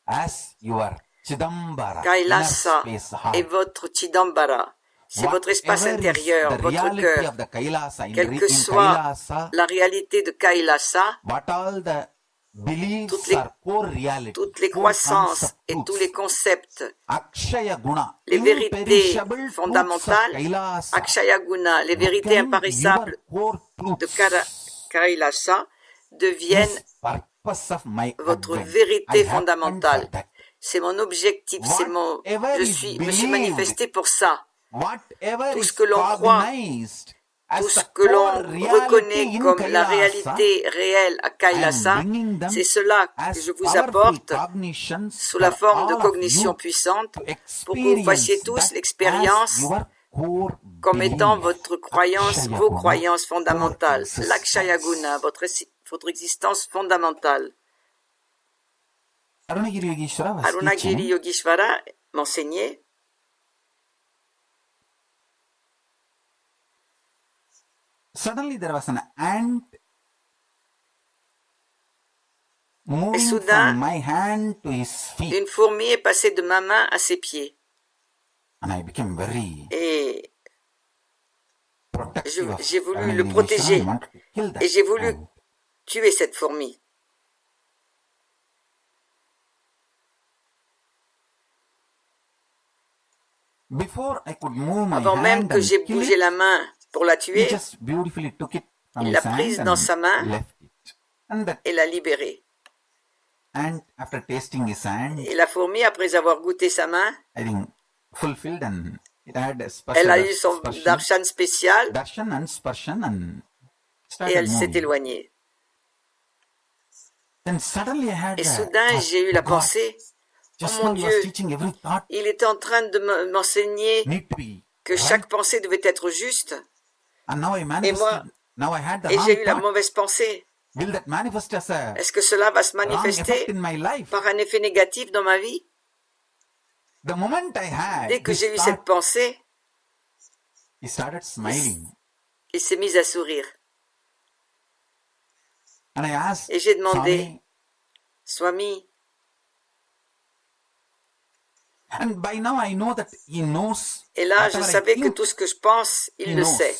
as your Chidambara. Kailasa inner space heart. est votre Chidambara. C'est votre espace Whatever is intérieur, the votre reality cœur. of the Kailasa, Quelle que soit Kailasa, la réalité de Kailasa, what all the beliefs toutes les, are core reality, toutes les core croissances concept et tous truths. les concepts, Akshaya Guna, les vérités imperishable truths of fondamentales, Kailasa, Akshaya Guna, les vérités become your imparaissables core de truths. Kailasa deviennent Is purpose of my votre advent. I vérité happened for fondamentale. that. C'est mon objectif, c'est Whatever je is me suis believed, manifesté pour ça. whatever Tout is ce que l'on croit, cognized tout as ce the que l'on core reality reconnaît in comme la Kailasa, réalité réelle à I am Kailasa, bringing them c'est cela que as je vous powerful apporte cognitions sous la for forme de all of cognition you puissante to pour que vous fassiez experience tous that as l'expérience your core comme étant belief. votre croyance, Akshaya vos Guna, croyances core fondamentales, l'Akshaya Guna, existence. votre existence fondamentale. Arunagiri Yogeshwara was Arunagiri teaching. Yogeshwara m'enseignait. Suddenly there was an ant Et moving soudain, from my hand to his feet, une fourmi est passée de ma main à ses pieds. and I became very Et protective of j'ai voulu le Arunagiri Yogeshwara. I protéger. wanted to kill that Et j'ai voulu ant. tuer cette fourmi. Before I could move my Avant même hand que and j'ai kill bougé it, la main pour la he tuer, just beautifully took it from il his l'a prise hand dans sa main and left it. And that et l'a libérée. ant, after tasting his hand, Et la fourmi, après avoir goûté sa main, I think fulfilled, and it had a elle a special eu son sparshan, darshan spécial darshan and sparshan, and et started elle s'est moving. éloignée. Then suddenly I had Et the soudain, thought, j'ai eu la God, pensée, oh just mon now he was Dieu, teaching every thought il était en train de m'enseigner need to be que right, chaque pensée devait être juste. and now I Et manifested. moi, Now I had the et wrong j'ai eu la thought. mauvaise pensée. Will that manifest as a Est-ce que cela va se wrong effect manifester in my life? par un effet négatif dans ma vie? The moment I had Dès que this j'ai eu thought, cette pensée, he started smiling, il s'est mis à sourire. and I asked Et j'ai demandé, Swami, Swami, and by now I know that he knows et là, je whatever I savais que think, tout ce que je pense, he il le knows. sait.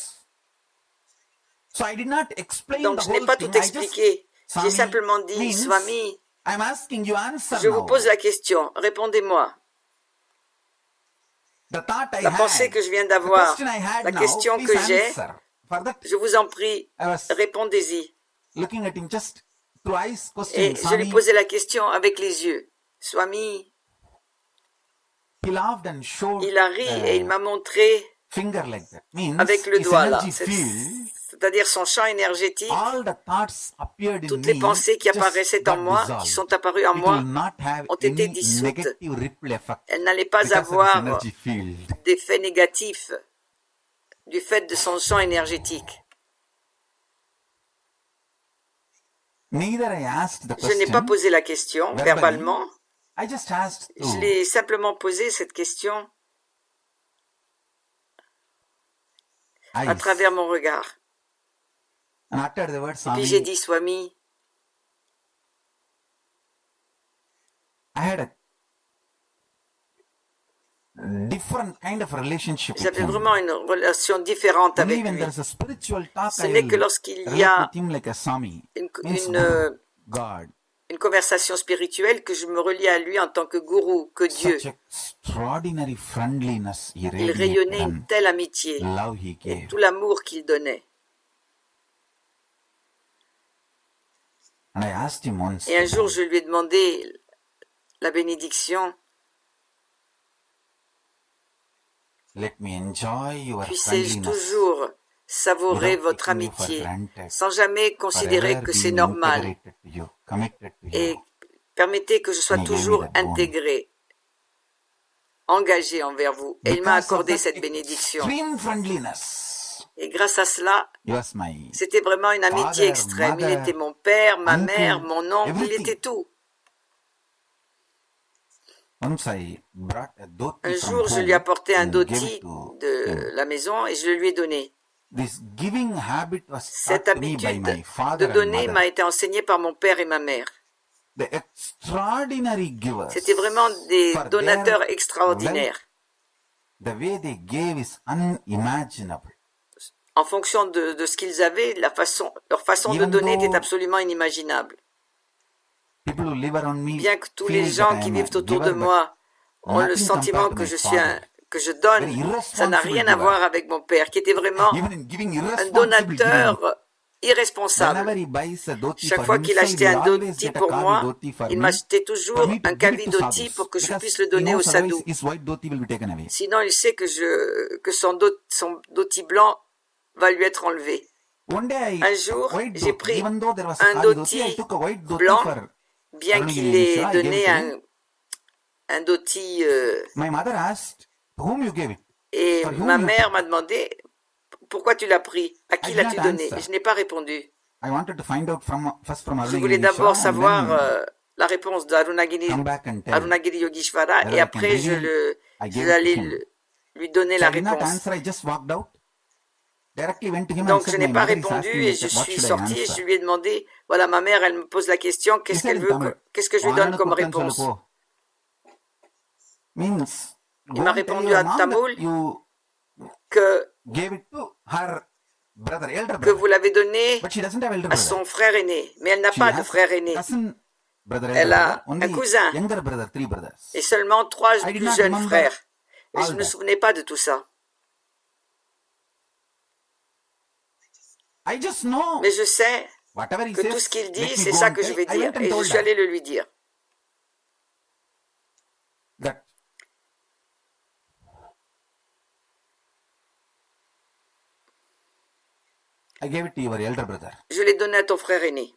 So I did not explain Donc, the je n'ai whole pas thing. tout I just, expliqué. J'ai Swami, simplement dit, means Swami, I'm asking you answer je vous now. pose la question, répondez-moi. The thought I La pensée had, que je viens the d'avoir, question I had la now, question please que j'ai, answer. For that, je vous en prie, I was répondez-y. looking at him just twice, question, Et je lui Swami. posais la question avec les yeux. Swami, He laughed and showed il a ri et il the m'a montré finger like that. Means avec le his doigt là, energy field, c'est-à-dire son champ énergétique, all the thoughts appeared in toutes les me, pensées qui just apparaissaient en got moi, dissolved. qui sont apparues en It moi, will not have ont été any dissoutes. negative ripple effect Elles n'allaient pas because of his avoir energy field. d'effet négatif du fait de son champ énergétique. Neither I asked the Je n'ai pas question posé la question verbally. verbalement, I just asked je to l'ai simplement posé cette question à eyes travers mon regard. and uttered the word Et puis j'ai Swami. dit, Swami, I had a different kind of relationship with j'avais him. vraiment une relation différente Only avec when lui. there is a spiritual talk, Ce I n'est que will lorsqu'il y relate a with him like a Swami. une, Means une, God. une conversation spirituelle que je me relie à lui en tant que gourou, que Dieu. Such extraordinary friendliness he Il rayonnait radiated une and telle amitié love he et gave. tout l'amour qu'il donnait. And I asked him once, Et un jour, je lui ai demandé la bénédiction. let me enjoy your Puissais-je friendliness toujours savourer without votre taking you for amitié granted, sans jamais considérer forever que c'est being normal integrated to you, committed to et you. permettez que je sois And he gave me toujours that boon. intégré, engagé envers vous. Et il m'a Because of accordé that cette bénédiction. extreme friendliness, Et grâce à cela, he was my c'était vraiment une amitié father, extrême. Il mother, était mon père, ma uncle, mère, mon oncle, il everything. était tout. Once I brought a dhoti Un from jour, je home lui ai apporté un and gave dhoti it to de him. la maison et je le lui ai donné. This giving habit was Cette taught to me by habitude my de father and donner mother. m'a été enseignée par mon père et ma mère. The extraordinary givers, C'était vraiment des for donateurs their extraordinaires. the way they gave is unimaginable. En fonction de ce qu'ils avaient, leur façon de Even donner était though absolument inimaginable. people who live around me bien que tous feel les that gens I qui am a vivent autour de giver, but moi ont le nothing sentiment compared to que my je suis father. que je Very donne, ça n'a irresponsible rien à giver. voir avec mon père, qui était vraiment Even in giving un irresponsible giving, donateur irresponsable. whenever he buys a dhoti Chaque for fois qu'il himself, achetait he un always dhoti get a pour kavi moi, dhoti for il me, m'achetait for toujours me to un give kavi it to dhoti sadhus, pour que je because puisse le he donner au knows otherwise sadhu. his white dhoti will be taken away. Sinon, il sait que son dhoti blanc va lui être enlevé. One day Un I jour, white j'ai dhoti, pris even though there was a un kavi dhoti, I dhoti took a white dhoti blanc, for bien Arunagiri qu'il ait Yogeshwara, I gave donné it to him. un dhoti, My mother asked, to whom you gave it? et For ma whom you mère took m'a it? demandé pourquoi tu l'as pris, à qui I did l'as-tu not donné. answer. Je n'ai pas répondu. I wanted to find out first from Je Arunagiri voulais d'abord Yogeshwara and savoir then la réponse d'Arunagiri come back and tell Arunagiri Yogeshwara whether et I can après reveal I gave it to j'allais him. lui donner So la I did not réponse. answer, I just walked out. Directly went to him and Donc je said, n'ai my pas mother is répondu asking et me, je what suis should I sortie et answer? je lui ai demandé, voilà, ma mère, elle me pose la question, He qu'est-ce said qu'elle in veut, Tamil, qu'est-ce que je lui donne comme "Vaanu kuttan réponse? sollu po." Means, Il go m'a and tell répondu your à mom that Tamoul you que gave it to her brother, elder vous brother. l'avez donné But she doesn't have elder à brother. son frère aîné, mais elle n'a She pas de has frère aîné. cousin brother, elder Elle brother, a un only cousin younger brother, 3 brothers. et seulement 3 I did plus not jeunes remember frères. Et je all ne me that. souvenais pas de tout ça. I just know Mais je sais whatever he que tout says, ce qu'il let dit, me c'est go ça and que je tell. vais I dire. went and Et je told suis her allée le lui dire. that I gave it to your elder brother. Je l'ai donné à ton frère aîné.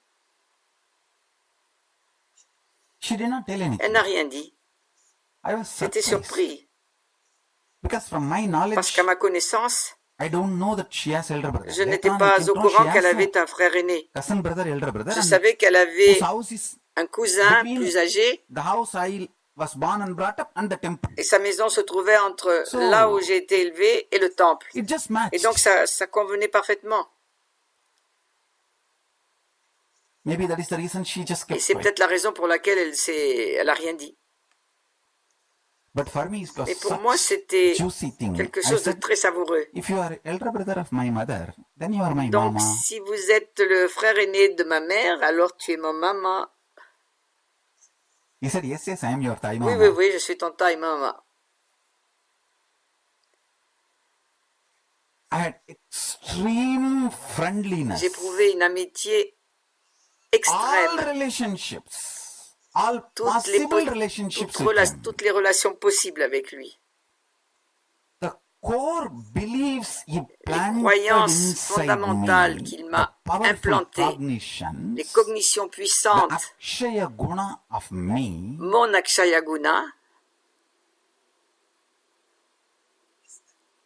She did not tell anything. Elle n'a rien dit. I was J'étais surprised. surpris. Because from my Parce knowledge, qu'à ma connaissance, I don't know that she has elder brother. je n'étais Later on, I pas came au to know courant she qu'elle has avait un frère aîné. a cousin brother, elder brother, Je and savais qu'elle whose avait house is un cousin between plus âgé the house I was born and brought up and the temple. et sa maison se trouvait entre So, là où j'ai été élevé et le temple. It just Et matched. donc ça convenait parfaitement. Maybe that is the reason she just Et kept c'est quiet. peut-être la raison pour laquelle elle a rien dit. But for me, it was Mais pour moi, such c'était juicy thing. quelque I chose de said, très savoureux. if you are elder brother of my mother, then you are my Donc, mama. si vous êtes le frère aîné de ma mère, alors tu es ma maman. He said, yes, yes, I am your Thai Oui, mama. oui, oui, je suis ton taille maman. I had extreme friendliness. J'ai prouvé une amitié All extrême. relationships, all possible relationships with him. Toutes les relations possibles avec lui. The core beliefs he Les planted croyances inside fondamentales me, qu'il the m'a powerful implantées, cognitions, les cognitions the puissantes, Akshaya Guna of me, mon Akshaya Guna,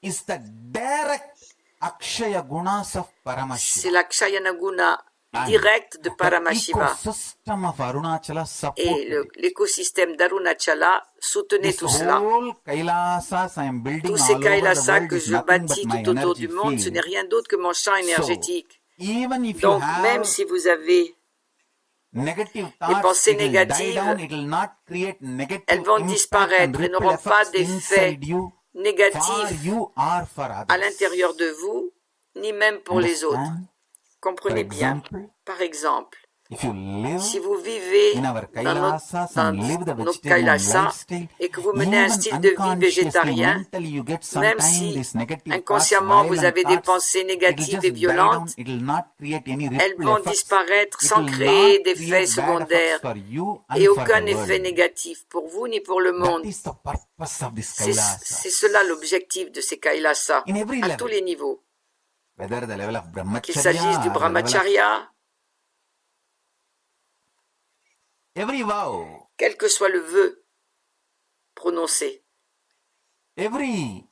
is the direct Akshaya Gunas of c'est Paramashiva. l'Akshaya Guna And direct de the Paramashiva. ecosystem of Arunachala Et supported it. l'écosystème d'Arunachala soutenait This tout cela. whole Kailasas I am building Tous ces all over the Kailasas world que is je nothing but bâtis my tout autour energy du monde, ce n'est field. rien d'autre que mon champ So, énergétique. even if you Donc, même have si vous avez negative des thoughts, pensées it will die négatives, down, it will not create negative elles vont impact and disparaître et ripple n'auront pas effects d'effet inside you, for négatif you or for à others. l'intérieur de vous, ni même pour les autres. Understand? For Comprenez bien. example, Par exemple, if you live si vous vivez in our Kailasas dans and live the nos vegetarian Kailasas lifestyle, et que vous menez un even style de vie unconsciously, végétarien, mentally, you get même sometimes si these negative thoughts, inconsciemment vous violent avez des thoughts, pensées it will négatives just et die down, violentes, it will not create any elles ripple vont effects, disparaître it sans will créer not d'effets create bad effects secondaires for you and et for aucun the effet world. négatif pour vous ni pour le That monde. is the purpose of this C'est Kailasas. cela l'objectif de ces Kailasas, In every à tous level, les niveaux. whether the level of Qu'il s'agisse du Brahmacharya or the level of brahmacharya, every vow, quel que soit le vœu prononcé, every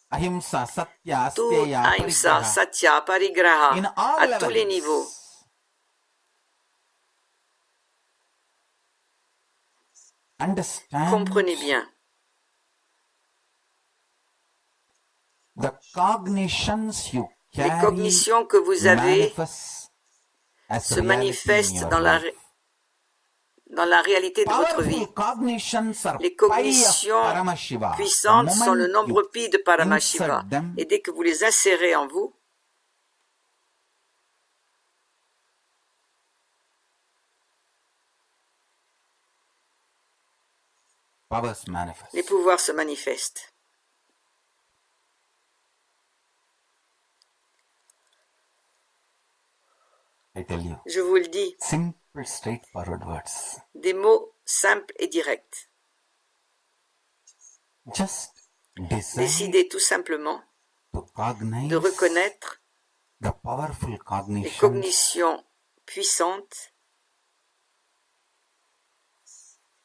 ahimsa, satya, tout asteya, ahimsa, parigraha, satya, parigraha, in all à tous les niveaux. levels, understand Comprenez bien, the cognitions you les carry cognitions que vous avez manifest as se reality in manifestent your dans life. la réalité de votre vie. Powerful cognitions are Les pi of cognitions Paramashiva. The puissantes sont le moment nombre you pi de Paramashiva. insert them, Et dès que vous les insérez en vous, powers manifest. les pouvoirs se manifestent. I tell you, Je vous le dis, simple, straightforward words. des mots simples et directs. Just decide Décidez tout simplement to cognize de reconnaître the powerful les cognition, cognitions puissantes,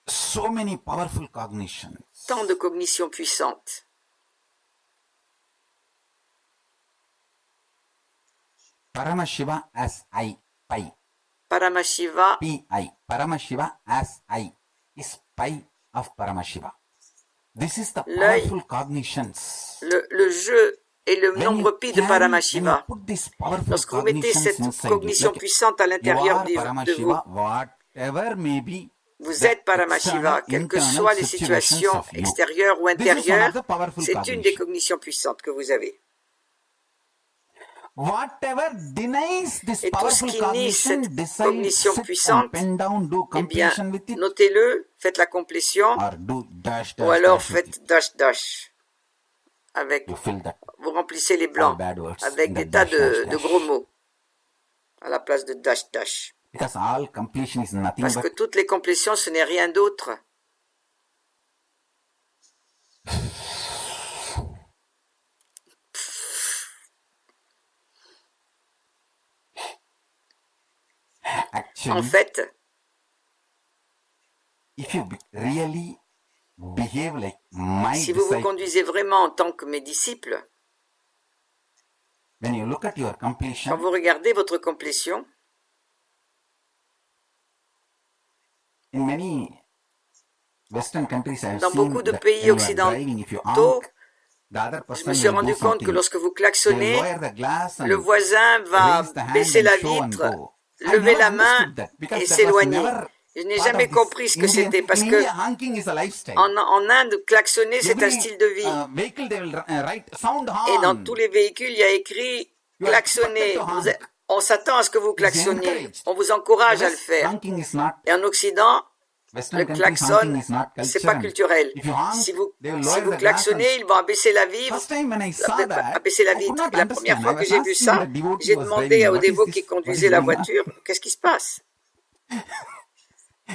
so many powerful cognitions. tant de cognitions puissantes. Paramashiva as I, Pi, Paramashiva P-I. Paramashiva as I is Pi of Paramashiva. This is the L'œil, powerful cognitions. le jeu et le When nombre you pi de when Paramashiva. you put these powerful Lorsque vous mettez cognitions cette inside cognition you, puissante à you l'intérieur are de vous, Paramashiva, whatever may be vous the êtes Paramashiva, external, quelles que internal soient les situations situations of you. extérieures ou This is one intérieures, of the powerful c'est une des cognitions. cognitions puissantes que vous avez. Whatever denies this Et tout ce powerful qui nie cognition, cette decide, cognition sit and puissante, pen down, do eh bien, completion with it, notez-le, faites la complétion, or do dash, ou dash, alors dash with faites it. dash dash. Avec, You fill that vous remplissez les all blancs bad words avec in des the tas dash, dash, de dash. gros mots à la place de dash dash. Because all completion is nothing Parce que but toutes les complétions, ce n'est rien d'autre actually, en fait, if you really behave like my si vous vous disciple, conduisez vraiment en tant que mes disciples, when you look at your quand completion, vous regardez votre complétion, in many Western countries, I have dans seen beaucoup de that pays when you are driving, if you occidentaux, honk, the other je person me suis will do rendu compte que something. lorsque vous They klaxonnez, lower the glass and le voisin va raise the hand baisser and la show and vitre, go. I lever never la main understood that because et that was s'éloigner. never Je n'ai part jamais of this compris ce que Indian. c'était parce In que India, honking is a lifestyle. en Inde, klaxonner, c'est un Every style de vie. vehicle they will write sound Et dans horn. tous les véhicules, il y a écrit You are klaxonner. expected to honk. On s'attend à ce que vous It is klaxonniez. encouraged. On vous encourage à le Because faire. honking is not Et en Occident, Western le countries, honking klaxon, is not c'est culture. pas And culturel. if you honk, Si vous they will lower the glass. klaxonnez, ils vont abaisser la vitre. First time when I saw that, Abaisser la I could vitre. not Et la première understand. fois I que was j'ai vu asking ça, the devotee j'ai who was demandé driving, au what is dévot this? qui What is conduisait la going on? voiture, qu'est-ce qui se passe?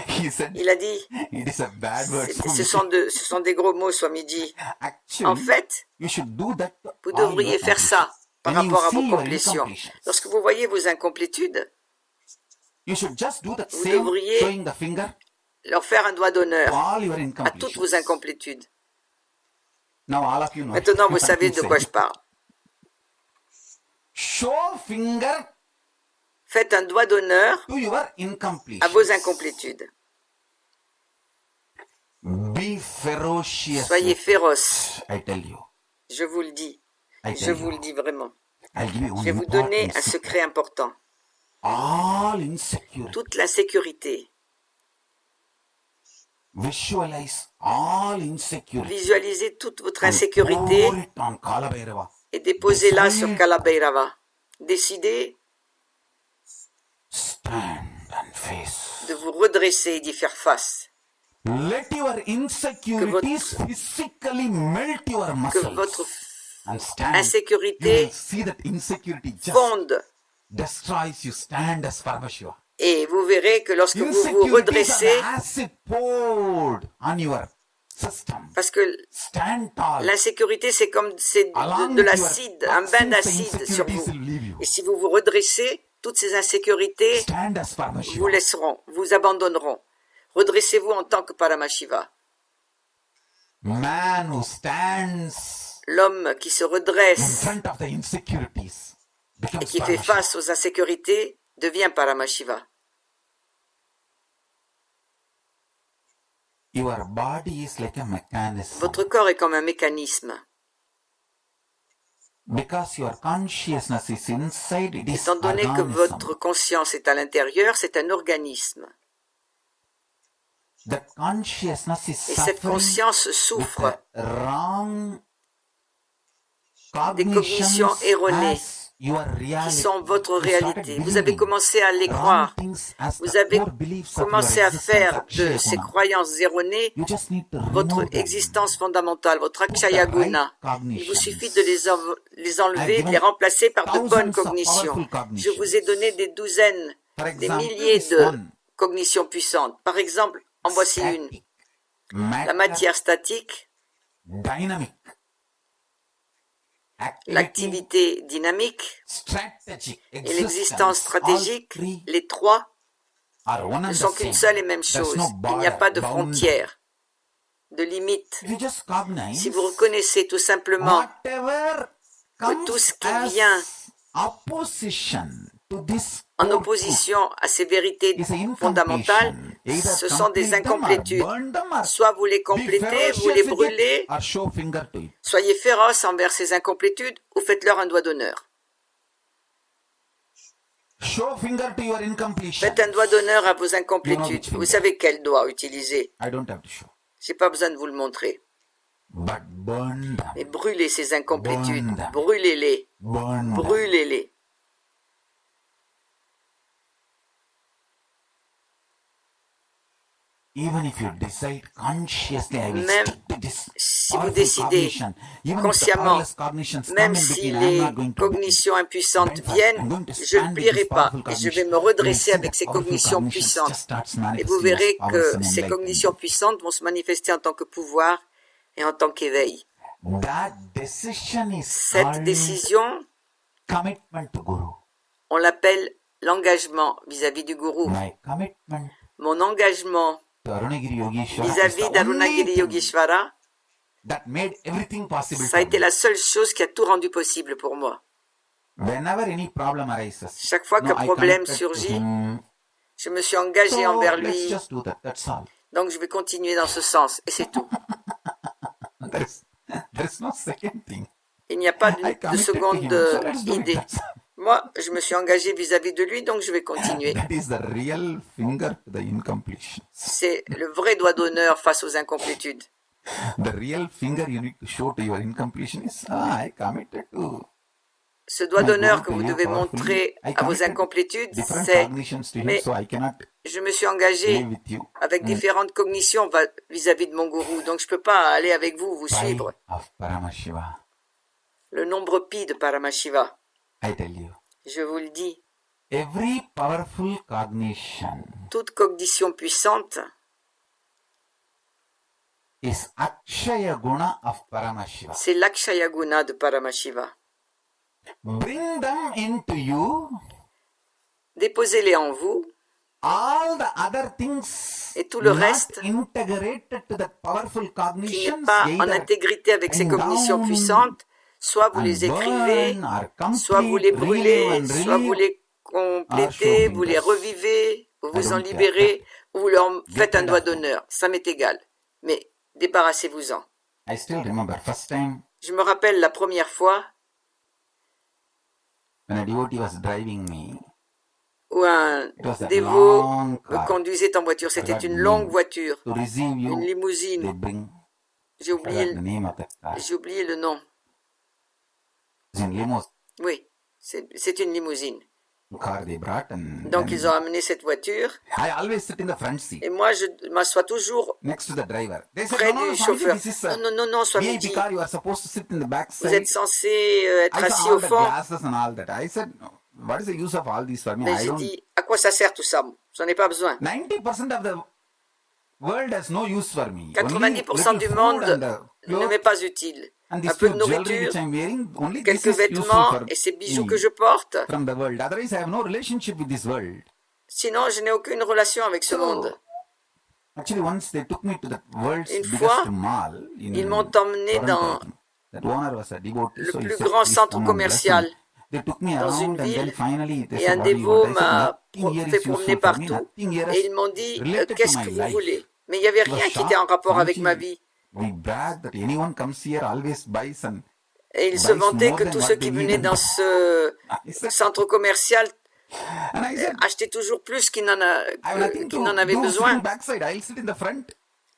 He said, Il a dit, it is a bad word. ce sont des gros mots, Swami dit. Actually, En fait, you should do that to vous all your devriez faire ça par When you rapport à see vos your complétions. incompletions, Lorsque vous voyez vos incomplétudes, you should just do the vous same, devriez showing the finger leur faire un doigt to d'honneur all your à toutes vos incompletions. incomplétudes. Now all of you know Maintenant, vous what savez I'm de quoi je saying. parle. Show finger Faites un doigt d'honneur to your à incompletions. vos incomplétudes. Be ferocious. Soyez with féroce. it, I tell you. Je vous le dis. I Je tell vous you. le dis vraiment. I'll give you Je one vais vous donner important un secret. secret important. All insecurity. Toute l'insécurité. Visualize all insecurity. Visualisez toute votre And insécurité pour it on Kala Bhairava. et déposez-la Decide. sur Kalabhairava. Décidez Stand and face. de vous redresser et d'y faire face. Let your insecurities physically melt your Que muscles. votre And stand. You insécurité will see that insecurity just fonde. destroys you. Stand as Parvashiva. Et vous verrez que lorsque vous vous Insecurities redressez, are acid poured on your system. parce que Stand tall. l'insécurité c'est comme c'est Along de with l'acide, your un bain toxins, the d'acide sur insecurities vous. will leave you. Et si vous vous redressez, toutes ces insécurités Stand as vous Parvashiva. laisseront, vous abandonneront. Redressez-vous en tant que Paramashiva. Man who stands L'homme qui se in redresse front of the insecurities et becomes qui fait Parvashiva. face aux insécurités devient Paramashiva. Your body is like a mechanism. Votre corps est comme un mécanisme. Because your consciousness is inside, it is Étant donné que organism. votre conscience est à l'intérieur, c'est un organisme. That consciousness is Et cette suffering conscience with souffre the wrong des cognitions cognitions erronées as your qui reality. sont votre You started réalité. Vous avez believing commencé à les wrong croire. things as Vous the avez core beliefs of commencé your à existence, faire de Akshaya ces Guna. croyances erronées You just need to votre remove them. existence fondamentale, votre Put the Akshaya right Guna. Il vous suffit de cognitions. les I have enlever, de les given remplacer par de bonnes thousands of cognitions. powerful Je vous ai donné cognitions. des douzaines, For des example, milliers this de one, cognitions puissantes. Par exemple, en voici une. static, La matter, matière statique, dynamic, activity, l'activité dynamique strategic, et l'existence existence, all stratégique, three les trois are one ne and the sont qu'une same. seule et même There's chose. no Il n'y a border, pas de boundary. frontières, de limites. If you just Si cognize vous reconnaissez tout simplement whatever que tout ce comes qui vient as opposition to this en core opposition à ces vérités truth is a fondamentales, incompletion. Either ce sont des complete them or incomplétudes. burn them or Soit vous les be complétez, vous ferocious les with it brûlez, or show finger to it. soyez féroce envers ces incomplétudes ou faites-leur un doigt d'honneur. Show finger to your incompletion. Faites un doigt d'honneur à vos incomplétudes. Vous savez quel doigt utiliser. I don't have to show. J'ai pas besoin de vous le montrer. But burn them. Mais brûlez ces incomplétudes. Burn them. Brûlez-les. Burn them. Brûlez-les. Even if you decide consciously, I will Même stick to this si vous powerful décidez cognition. Even if the consciemment, powerless cognitions come même in si between, I am les not going to cognitions impuissantes bend back. viennent, I'm going to je ne stand with plierai this pas powerful et je vais cognition. me You will redresser see avec that ces powerful cognitions cognitions puissantes. just starts Et manifesting vous as verrez powers que and ces enlightenment. cognitions puissantes vont se manifester en tant que pouvoir et en tant qu'éveil. That decision is Cette called décision, commitment to Guru. on l'appelle l'engagement vis-à-vis du gourou. My commitment Mon engagement to Arunagiri Yogeshwara is vis-à-vis the d'Arunagiri only thing Yogeshwara, that made everything possible ça a for été me. la seule chose qui a tout rendu possible pour moi. Whenever any problem arises, Chaque fois no, qu'un I problème connected to surgit, him. je me suis engagé So envers let's lui, just do that. That's all. donc je vais continuer dans ce sens, et c'est tout. There's no second thing. Il n'y a pas I de committed to seconde him, so let's do it. idée. That's all. Moi, je me suis engagé vis-à-vis de lui, donc je vais continuer. That is the real finger to the incompletion. C'est le vrai doigt d'honneur face aux incomplétudes. The real finger you need to show to your incompletion is, I committed to Ce doigt my d'honneur Guru que to vous you devez powerfully. montrer I à vos committed incomplétudes, different c'est cognitions to him, mais so I cannot je me suis engagé live with you. avec différentes cognitions vis-à-vis de mon gourou, donc je ne peux pas aller avec vous, vous Pi suivre. of Paramashiva. Le nombre pi de Paramashiva, I tell you, je vous le dis, every powerful cognition toute cognition puissante is Akshaya Guna of Paramashiva. c'est l'Akshayaguna de Paramashiva. Bring them into you. Déposez-les en vous, All the other things et tout le not reste integrated to the powerful qui cognitions, n'est pas en either intégrité avec ces bring cognitions down puissantes, soit vous and les écrivez, burn or soit vous les complete, brûlez, relieve and soit vous relieve. les complétez, show vous les fingers. revivez, vous I vous en don't care. libérez, ou vous leur faites Get un rid doigt of them. d'honneur. Ça m'est égal. Mais débarrassez-vous-en. I still remember first time Je me rappelle la première fois when a devotee was driving me. où un It was a dévot long me car. conduisait en voiture. C'était Forgot une the longue name. voiture, To receive you, une they limousine. bring. J'ai Forgot oublié, the name of that car. j'ai oublié le nom. It's in limousine Oui, c'est une limousine. car they brought, and Donc then ils ont amené cette voiture I always sit in the front seat et moi je m'assois toujours next to the driver. They said, près no, no, du Swamiji, chauffeur. this is a Non, Swamiji, VIP car. You are supposed to sit in the back vous êtes side. censé être I assis saw all au the fond. glasses and all that. I said, no, what is the use of all these for me? Mais I j'ai don't. dit, à quoi ça sert tout ça? J'en ai pas besoin. 90% of the world has no use for me. 90% du monde ne m'est pas utile. And Un this peu de few jewelry nourriture, which I'm wearing, only this quelques is useful vêtements for et ces bijoux me que je porte. from the world. Otherwise, I have no relationship with this world. Sinon, je n'ai aucune relation avec ce So, monde. actually, once they took me to the world's Une biggest fois, mall in ils m'ont emmené Toronto. dans That owner was a devotee, le so he plus said, grand "Please centre come and commercial bless me." They took me dans une around and then ville finally they et said, un "What do you dévot want?" I said, m'a "Nothing here fait is promener useful for me. partout Nothing here et is ils m'ont dit related to qu'est-ce my que vous life." voulez. Mais il n'y avait It was rien qui sharp. était en rapport avec Swamiji, ma vie. we brag that anyone comes here always buys and Et ils se buys vantaient more que than tous what ceux they qui need venaient and- dans ce I said, centre commercial and I said, achetaient toujours plus qu'ils n'en I have nothing qu'ils to n'en avaient do besoin. sitting backside. I'll sit in the front.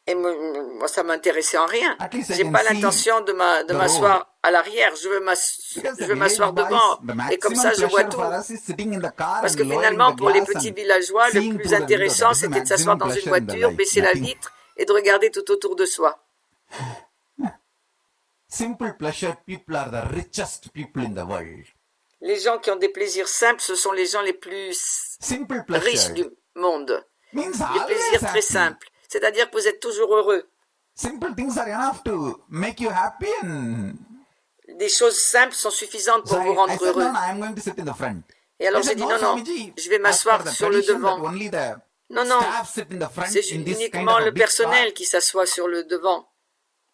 Et moi, ça m'intéressait en rien. At least I J'ai can pas see l'intention de the m'asseoir à l'arrière. Je veux Because the m'asseoir village devant. boys, the Et comme maximum ça, je vois pleasure tout. for us is sitting in the car Parce and que lowering finalement, the pour les glass petits and villageois, le seeing plus through the window. intéressant, That is the c'était de s'asseoir maximum dans une pleasure in the voiture, life. baisser la Nothing. vitre et de regarder tout autour de soi. Simple pleasure people are the richest people in the world. Les gens qui ont des plaisirs simples, ce sont les gens les plus Simple riches pleasure du monde. means Les always plaisirs très happy. simples. C'est-à-dire que vous êtes toujours heureux. Simple things are enough to make you happy and Des choses simples sont suffisantes so pour vous I rendre said, heureux. no, I am going to sit in the front. Et alors I j'ai said, dit no, non, non, Swamiji, je vais as per m'asseoir the sur le tradition that devant. only the Non, non, staff sit in the front c'est in this kind uniquement of a le big car. personnel qui s'assoit sur le devant,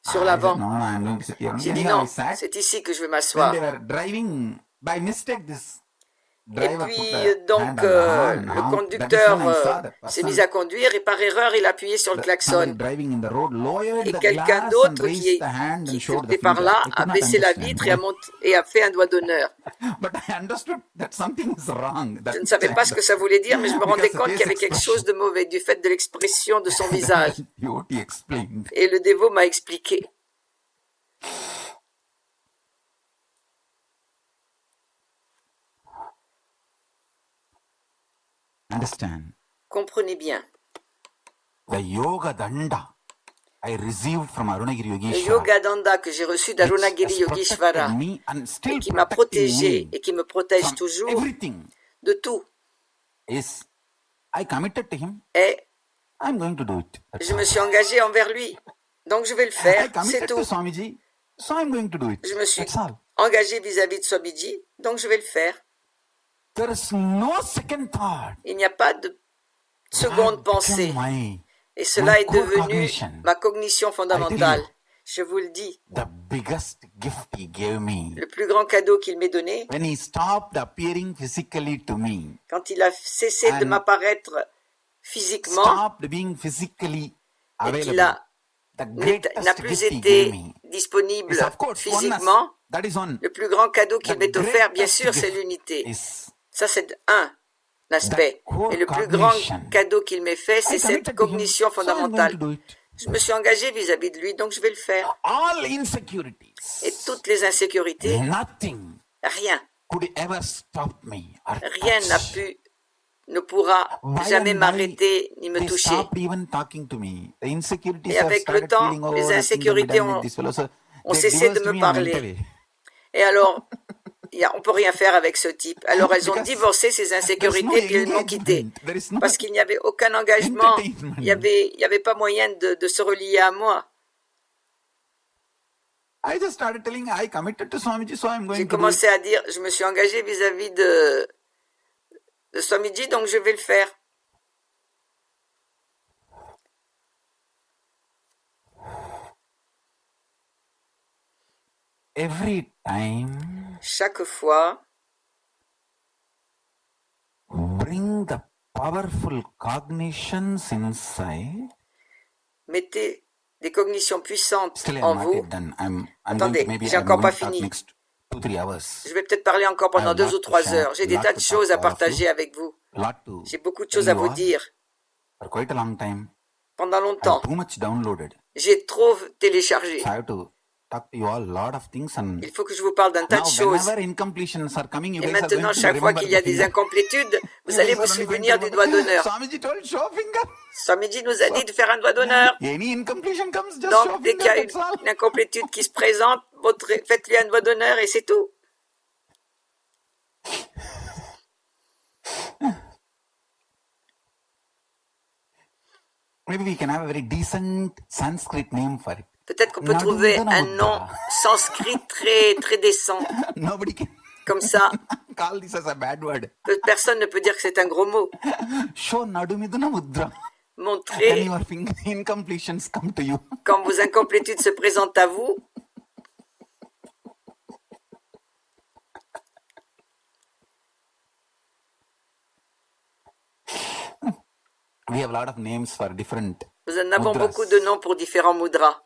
sur I said, l'avant. no, no, I am going to sit here. J'ai dit Anyhow, non, I sat. c'est ici que je vais When m'asseoir. they were driving, by mistake, this Et driver puis put the hand donc on the horn. le That is conducteur when I saw that s'est person, mis à conduire et par erreur il a appuyé sur le somebody klaxon. driving in the road, lowered Et the quelqu'un glass and d'autre raised the hand and qui showed the était par finger. là I a could not baissé la understand vitre why. et a fait un doigt d'honneur. But I understood that something is wrong. Je ne savais pas ce que ça voulait dire, mais je me rendais compte qu'il y avait quelque chose de mauvais du fait de l'expression de son visage. Devotee explained. Et le dévot m'a expliqué. Understand? Comprenez bien. The yoga danda I received from Arunagiri Le Yogeshwara, yoga danda que j'ai reçu which d'Arunagiri has Yogeshwara protected me and et still qui m'a protecting protégé me et qui me protège from toujours everything de tout, is I committed to him. et I'm going to do it. That's je me all. suis engagé envers lui. Donc je vais le I faire, c'est committed to tout. Swamiji, so I'm going to do it. Je me suis That's all. engagé vis-à-vis de Swamiji, donc je vais le faire. There is no second thought. Il n'y a pas de seconde That pensée. became my Et cela est core devenu cognition. ma cognition fondamentale. Je vous le dis, The biggest gift he gave me le plus grand cadeau qu'il m'ait donné, when he stopped appearing physically to me, quand il a cessé de And m'apparaître physiquement stopped being physically et available. qu'il The n'a greatest plus gift he été gave me disponible is of course physiquement, oneness. That is one. le plus grand cadeau qu'il The m'ait offert, bien greatest sûr, c'est gift l'unité. is Ça, c'est un aspect. that core Et le plus grand cognition. cadeau qu'il m'ait fait, c'est I cette committed to him, cognition so I'm going to fondamentale. do it. Je me suis engagé vis-à-vis de lui, donc je vais le faire. All insecurities, Et toutes les insécurités, nothing rien, could ever stop me or rien n'a touch. ne pourra By jamais and by, m'arrêter ni me they toucher. stopped even talking to me. The insecurities Et have avec le started temps, feeling, oh, les nothing insécurités can be done with ont this fellow. So ont they cessé de divorced me me and parler. went away. Et alors, on peut rien faire avec ce type. Alors elles ont Because divorcé ces there's no insécurités puis elles m'ont quitté. engagement. There is no Parce qu'il n'y avait aucun engagement, entertainment. il y avait pas moyen de se relier à moi. I just started telling, I committed to Swamiji, so I'm going J'ai to do it. commencé à dire, je me suis engagé vis-à-vis de Swamiji, donc je vais le faire. Every time, Chaque fois, bring the powerful cognitions inside. mettez des cognitions puissantes Still, I'm en not vous. yet done. I'm Attendez, going to, maybe j'ai I'm encore going pas to talk fini. next 2-3 hours. Je vais peut-être parler encore pendant I have 2 lot ou to 3 share, heures. J'ai des lot tas to de choses talk à to all of partager you. avec vous. Lot to J'ai beaucoup de tell choses à you vous all. dire. For quite a long time. Pendant I'm longtemps, too much downloaded. j'ai trop téléchargé. So I have to talk to you all lot of things and Il faut que je vous parle d'un tas now de choses. whenever incompletions are coming, you Et guys are going maintenant, to chaque fois remember qu'il y a the des finger. incomplétudes, vous You allez guys vous are only going souvenir to du doigt remember. d'honneur. Swamiji told show finger. Swamiji nous a dit de faire un doigt d'honneur. Any incompletion comes, just show Donc, dès finger, qu'il y a that's all. une incomplétude qui se présente, faites-lui un doigt d'honneur et c'est tout. Maybe we can have a very decent Sanskrit name for it. Peut-être qu'on peut trouver un nom sanskrit très, très décent. Nobody can Comme ça, call this as a bad word. personne ne peut dire que c'est un gros mot. Show Nadumiduna Mudra. When Montrez your finger incompletions come to you. quand vos incomplétudes se présentent à vous. We have a lot of names for different Nous en avons mudras. beaucoup de noms pour différents mudras.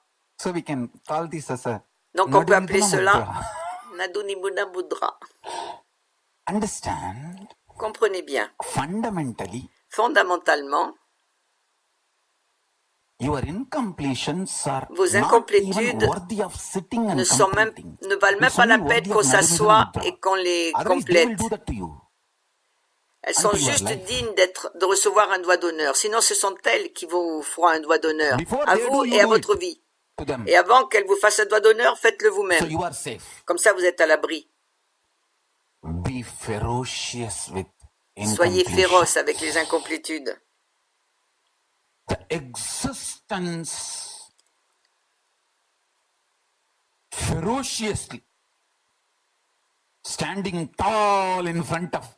So we can call this as a Donc on peut appeler Nadumiduna cela Mudra. Nadunimuna Mudra. Understand, Comprenez bien. fundamentally, Fondamentalement, Your incompletions are Vos not even incomplétudes worthy of sitting and ne completing. valent même It's pas la only peine worthy qu'on of mademoiselle s'assoie withdraw. et qu'on les Otherwise, they will complète. do that to you. Elles sont until your juste life. dignes de recevoir un doigt d'honneur. Sinon, ce sont elles qui vous feront un doigt d'honneur, Before à they vous do, you et à do votre it vie. to them. Et avant qu'elles vous fassent un doigt d'honneur, faites-le So vous-même. you are safe. Comme ça, vous êtes à l'abri. Be ferocious with Soyez incompletion. féroces avec les incomplétudes. The existence ferociously standing tall in front of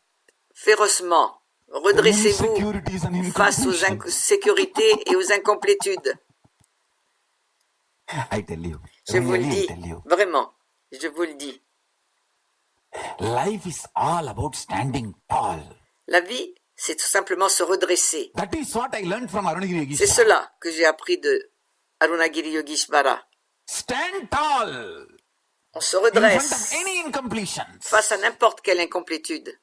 Férocement, redressez-vous insecurities and face aux incompletions. insécurités et aux incomplétudes. I tell you, Je vous le really I dis, tell you, vraiment, je vous le dis. life is all about standing tall. La vie, c'est tout simplement se redresser. That is what I learned from Arunagiri C'est Yogeshwara. cela que j'ai appris de Arunagiri Yogeshwara. Stand tall On se in front of redresse any incompletions. face à n'importe quelle incomplétude.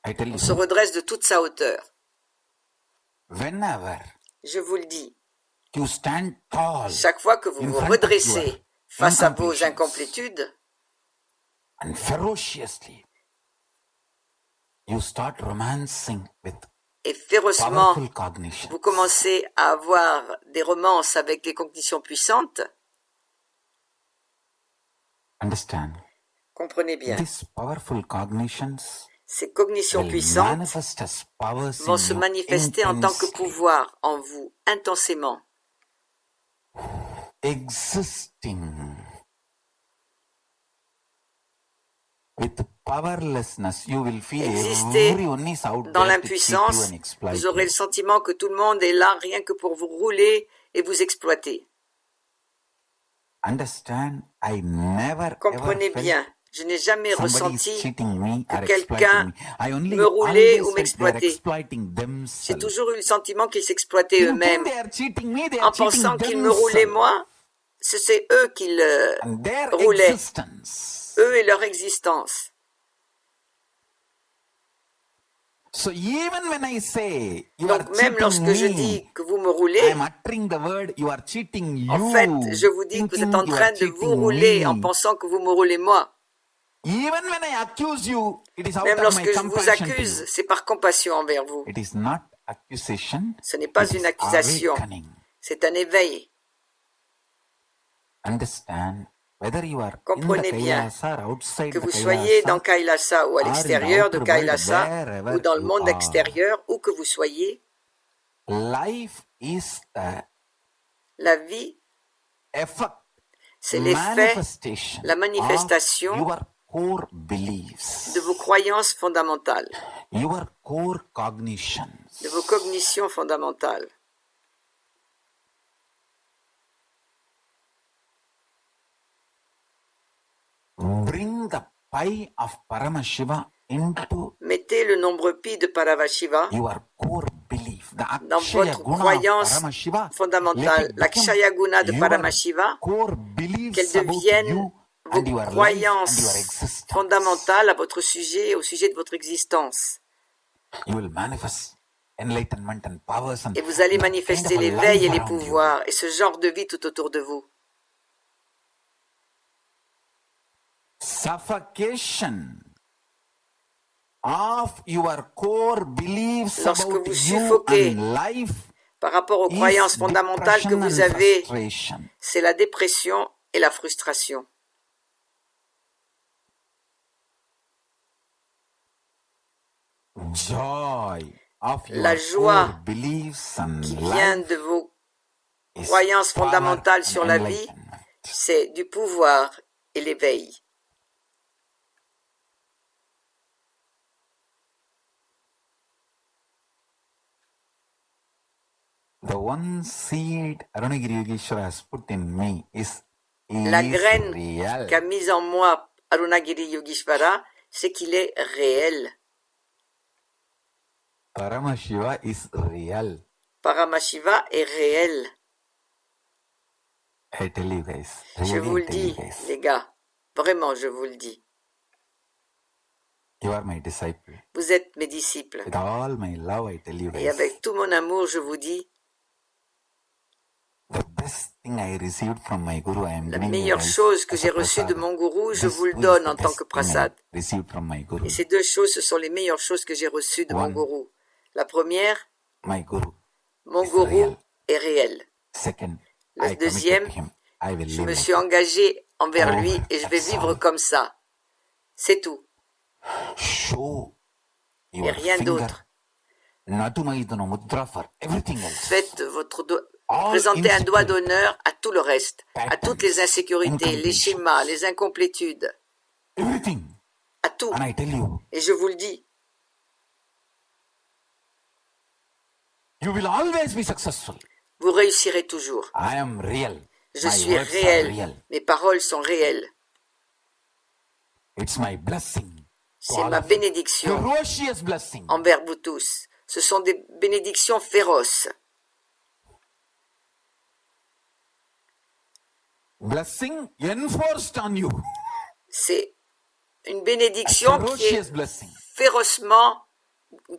I tell you, On se redresse de toute sa hauteur. whenever Je vous le dis, you stand tall chaque fois que vous in vous front of redressez your face à vos incompletions incomplétudes and ferociously, you start romancing with et férocement, powerful cognition. vous commencez à avoir des romances avec les cognitions puissantes, Understand? comprenez bien, These powerful cognitions ces cognitions will puissantes manifest as powers vont in se you manifester en tant que intensely, pouvoir en vous, intensément, existing with powerlessness. You will feel Exister everyone is out dans there to cheat you l'impuissance. and exploit Vous aurez you. le sentiment que tout le monde est là rien que pour vous rouler et vous exploiter. Understand? I never Comprenez ever felt bien, je n'ai jamais somebody is ressenti cheating me que or quelqu'un exploiting me. I only me roulait always ou felt they are m'exploitait. exploiting J'ai themselves. toujours eu le sentiment qu'ils s'exploitaient Thinking eux-mêmes. they are cheating me, they En are cheating pensant qu'ils me roulaient themselves. moi, c'est eux qui le And their roulaient, existence. eux et leur existence. So even when I say you Donc are même lorsque je cheating dis me, que vous me I roulez, am uttering the word you are cheating you. en fait, je vous dis que vous êtes Thinking en you train are de vous cheating rouler en me. pensant que vous me roulez moi. Even when I accuse you, it is out Même of lorsque my je vous compassion to accuse, you. c'est par compassion envers vous. It is not accusation. Ce n'est pas It une is accusation, awakening. c'est un éveil. Understand? Whether you are in the Comprenez bien Kailasa or outside que the vous soyez dans Kailasa Kailasa ou à or in the l'extérieur de outer world, Kailasa wherever ou dans le you monde are, extérieur, où que vous soyez, life is the la vie, effect, c'est l'effet, manifestation la of manifestation your core beliefs, de vos croyances fondamentales, your core cognitions. de vos cognitions fondamentales. Bring the pi of Paramashiva into Mettez le nombre pi de Paravashiva your core belief. The dans Akshaya votre Guna of croyance Paramashiva, let fondamentale, it l'Akshaya Guna de become your Paramashiva, core qu'elle beliefs about devienne you vos and your life and your croyances existence. fondamentales à votre sujet, au sujet de votre existence. You will manifest enlightenment and powers and Et vous allez that kind manifester of a l'éveil life et les around you. pouvoirs et ce genre de vie tout autour de vous. Suffocation of your core beliefs Lorsque about vous you suffoquez and life par rapport aux is croyances fondamentales que depression vous and avez, frustration. c'est la dépression et la frustration. Joy of La your joie core beliefs and qui vient life de vos is croyances power fondamentales and sur la vie, enlightenment. c'est du pouvoir et l'éveil. The one seed Arunagiri Yogeshwara has put in me is La graine real. qu'a mise en moi Arunagiri Yogeshwara, c'est qu'il est réel. Paramashiva is real. Paramashiva est réel. I tell you guys. Je vous le Really tell you dis, guys. les gars. Vraiment, je vous le dis. You are my disciple. Vous êtes mes disciples. With all my love, I tell you Et guys. avec tout mon amour, je vous dis, The best thing I received from my guru, I am La giving you meilleure guys chose que as a j'ai reçue de prasad. mon gourou, je This vous le is donne the en tant best que thing I prasad. received from my guru. Et ces deux choses, ce sont les meilleures choses que j'ai reçues de mon One, gourou. La première, my guru mon is gourou real. est réel. Second, La I committed deuxième, to him. I will je live me like suis that. engagé envers Oh, lui et je vais that's vivre all. comme ça. C'est tout. Show Et your rien finger. d'autre. Natumaidana mudra for everything else. Faites votre All présentez un doigt insecurity, d'honneur à tout le reste, à toutes les patterns, insécurités, les incompletions, schémas, les incomplétudes, everything. à tout. And I tell you, Et je vous le dis, you will always be successful. vous réussirez toujours. I am real. Je My suis words are réel. real. Mes paroles sont réelles. It's my blessing. to C'est all ma of you. bénédiction Ferocious blessing. envers vous tous. Ce sont des bénédictions féroces. Blessing enforced on you. C'est une A bénédiction qui ferocious est blessing. férocement,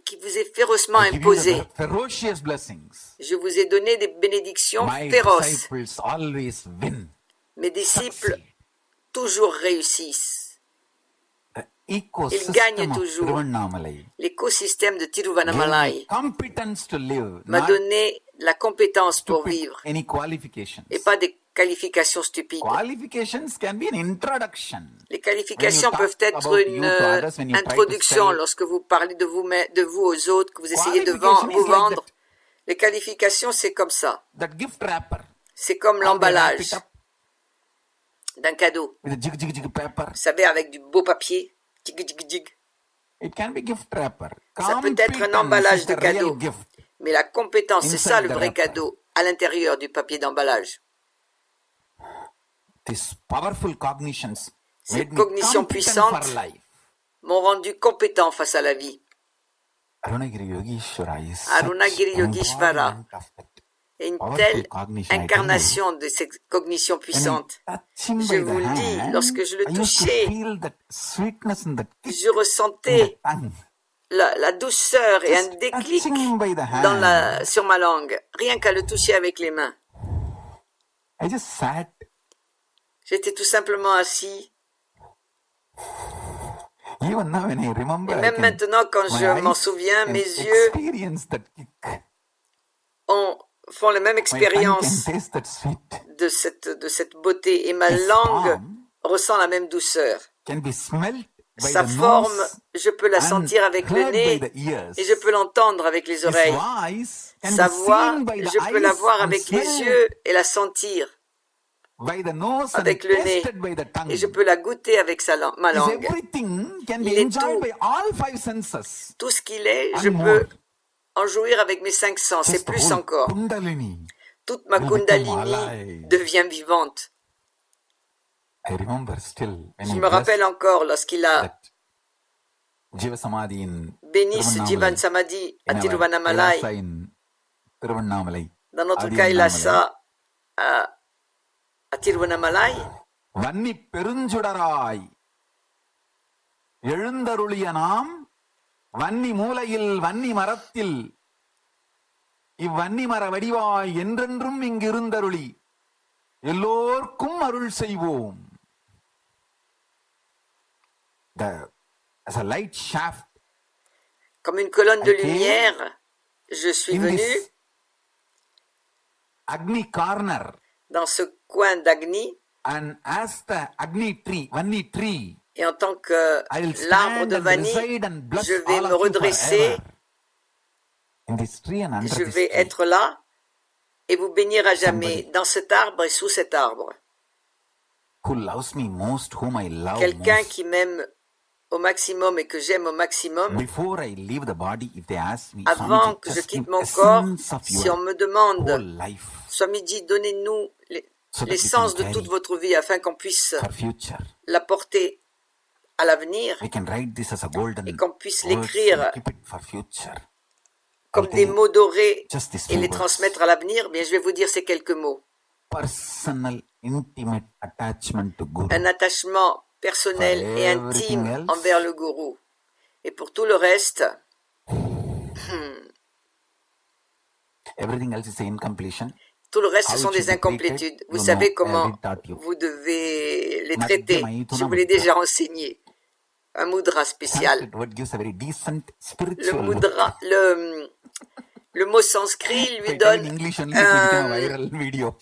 qui vous est férocement I give you the imposée. ferocious blessings. Je vous ai donné des bénédictions My féroces. disciples always win. Mes disciples Succeed. toujours réussissent. The Ils ecosystem gagnent of toujours. Tiruvannamalai L'écosystème de gave me Tiruvannamalai competence to live, m'a not donné la compétence pour stupid vivre any qualifications. et pas des qualifications stupides. Qualifications can be an introduction. Les qualifications peuvent être une introduction lorsque vous parlez de vous aux autres, que vous essayez de Qualification vous is like vendre. that. Les qualifications, c'est comme ça. That gift wrapper. C'est comme How they wrap l'emballage it up d'un cadeau. with a jig jig jig paper. Vous savez, avec du beau papier. Jig, jig, jig. It can be gift wrapper. Ça peut être un Competence emballage is de the real cadeau. gift. Mais la compétence, c'est ça Inside le the vrai wrapper. cadeau, à l'intérieur du papier d'emballage. These powerful cognitions Ces made me cognitions competent puissantes for life. m'ont rendu compétent face à la vie. Arunagiri Yogeshwara is Arunagiri such Yogeshwara embodiment of that Et une powerful telle cognition. I tell you, incarnation de cette cognition when I puissante. touch him Je by vous the le dis, hand, lorsque je le I used to touchais, feel that sweetness and that kick je in the ressentais tongue. la douceur et un Just déclic touching by the hand. sur ma langue, rien qu'à le toucher avec les mains. I just sat. J'étais tout simplement assis. Even now when I remember, Et I même can, maintenant, quand my je m'en eyes souviens, can mes yeux experience that kick. font la même My tongue expérience can taste that sweet. de cette beauté. Et ma His langue form ressent la même douceur. can be smelled by Sa the forme, nose je peux la and sentir avec le heard by nez the ears. et je peux l'entendre avec les His oreilles. voice can Sa be voix, seen by the je peux la eyes voir and avec les smelled yeux et la sentir by the nose and avec le nez. tasted by the tongue. Et je peux la goûter avec ma Is langue. everything can be Il est enjoyed tout. by all five senses. Tout ce qu'il est, And je more. peux en jouir avec mes 5 sens et Just the plus whole encore. Kundalini. Toute ma will become Kundalini alive. devient vivante. I remember still when Je he me rappelle blessed encore lorsqu'il a that Jiva Samadhi in béni ce Tiruvannamalai. Jivan Samadhi à In our Tiruvannamalai. Kailasa in Tiruvannamalai. Dans notre Adi Kailasa à Tiruvannamalai. வன்னி பெருஞ்சுடராய் எழுந்தருளிய நாம் வன்னி மூலையில் வன்னி மரத்தில் இவ்வன்னி மர வடிவாய் என்றென்றும் இங்கிருந்தருளி எல்லோர்க்கும் அருள் செய்வோம். As a light shaft Comme une colonne de I came lumière, je suis in venu this Agni corner, dans ce coin d'Agni and as the Agni tree, Vanni tree, et en tant que I'll l'arbre stand de and Vanni, reside and bless je vais all me of you redresser, forever. In this tree and under je this vais tree. être là et vous bénir à jamais dans cet arbre et sous cet arbre. Who loves me most, whom I love Quelqu'un most. qui m'aime au maximum et que j'aime au maximum, Before I leave the body, if they ask me, avant Swamiji, que je just quitte give mon corps, essence of si on your me whole demande, life Swamiji, donnez-nous so that we l'essence can de toute carry votre vie afin qu'on puisse for future. la porter à l'avenir We can write this as a golden et qu'on puisse words l'écrire and keep it for future. comme I'll des tell you mots dorés just these et few les words. transmettre à l'avenir, bien je vais vous dire ces quelques mots. Personal, intimate attachment to Guru. Un attachement personnel For et everything intime else. envers le gourou. Et pour tout le reste, Everything else is incompletion. Tout le reste, ce How sont it should des be treated, incomplétudes. Vous you savez know, I comment already taught you. vous devez les Madhyama traiter. Ituna Je vous l'ai Mudra. déjà enseigné. Un mudra spécial. Sanskrit word gives a very decent Le spiritual look. mudra, le mot sanskrit If lui I tell in donne English only, it will become a un- viral video.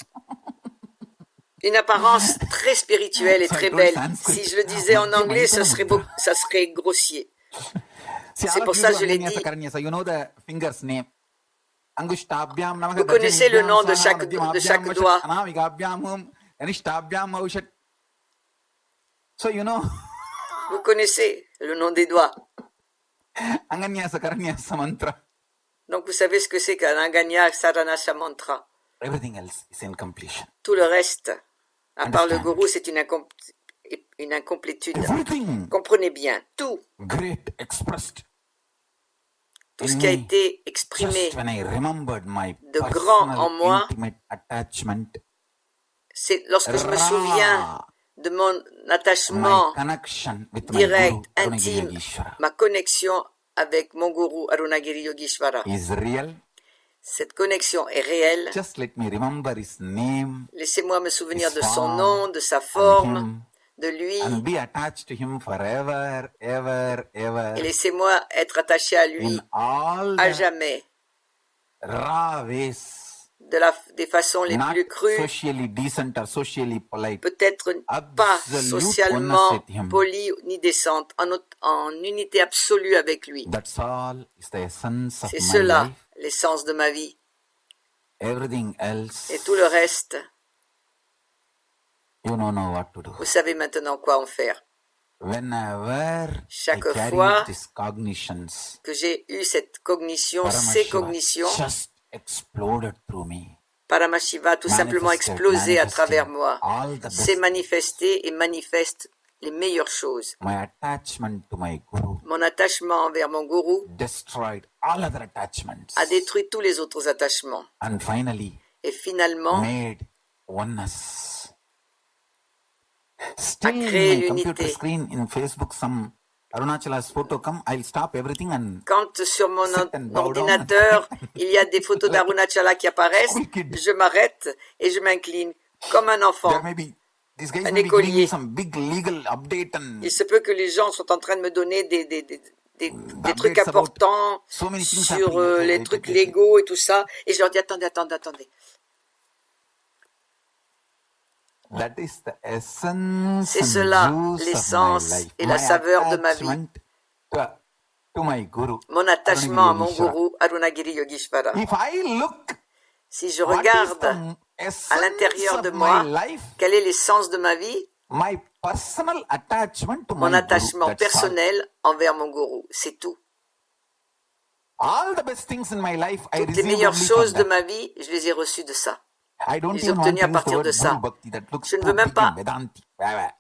une apparence très spirituelle et So I très told belle. Sanskrit, Si je le disais en Madhyama anglais, Ituna Mudra. ça serait grossier. See, C'est all pour of you ça do que je l'ai Anganyasa dit. Karanyasa. You know the fingers name. Angushtabhyam Namaha Vous connaissez le Darjanibhyam nom de Swaha chaque Madhyamabhyam Vashat doigt. Anamikabhyam Hum Anishtabhyam Aushat. So you know Vous connaissez le nom des doigts. Anganyasa Karanyasa mantra. Donc vous savez ce que c'est qu'un Anganya Saranasha Mantra. Everything else is incompletion. Tout le reste, à part le Understand. gourou, c'est une incomplétude. Everything Comprenez bien, tout great expressed ce in qui a me. été exprimé, Just when I remembered my de grand en personal moi, intimate attachment, c'est lorsque je me souviens Ra, de mon my attachement connection with my direct, Guru Arunagiri intime, Yogeshwara ma connexion avec mon gourou Arunagiri Yogeshwara. is real. Cette connexion est réelle. Just let me remember his name, Laissez-moi me souvenir his de son form, nom, de sa and forme, him, de lui, and be attached to him forever, ever, ever, et laissez-moi être attaché à lui in all à the jamais, raw ways, des façons les not plus crues, socially decent or socially polite. peut-être pas Absolute socialement oneness with him. polies ni décentes, en unité absolue avec lui. That's all is the essence of C'est my cela life. l'essence de ma vie. Everything else, Et tout le reste, you don't know what to do. vous savez maintenant quoi en faire. Whenever Chaque I carry fois these cognitions, que j'ai eu cette cognition, ces Paramashiva cognitions, just exploded through me. Paramashiva a tout simplement explosé à travers moi, all the s'est best. manifesté et manifeste les meilleures choses. My attachment to my Guru Mon attachement envers mon gourou destroyed all other attachments a détruit tous les autres attachements and finally et finalement made oneness. Still créé in my computer l'unité. screen in Facebook, some Arunachala's photo come, I'll stop everything and Quand sur mon sit and bow down ordinateur, il y a des photos d'Arunachala qui apparaissent, School kid. je m'arrête et je m'incline comme un enfant. there may be these guys Un may be giving écolier. me some big legal update and Il se peut que les gens sont en train de me donner des trucs updates about importants so many things sur happening. les trucs légaux et tout ça. Et je leur dis, attendez. That is the essence C'est and cela, juice of l'essence my life. et la My saveur de ma vie. attachment to my Guru. Mon attachement à mon Arunagiri Yogeshwara. gourou Arunagiri Yogeshwara. If I look Si je what is regarde the essence à l'intérieur de of moi, my life, quelle est l'essence de ma vie, my personal attachment to mon my attachement Guru. That's all. personnel envers mon gourou, c'est tout. All the best things in my life, I Toutes les received meilleures only choses from de that. ma vie, je les ai reçues de ça. I don't les even want obtenus to à use the partir word de ça. Guru Bhakti. That looks Je ne too veux même big in pas Vedanti.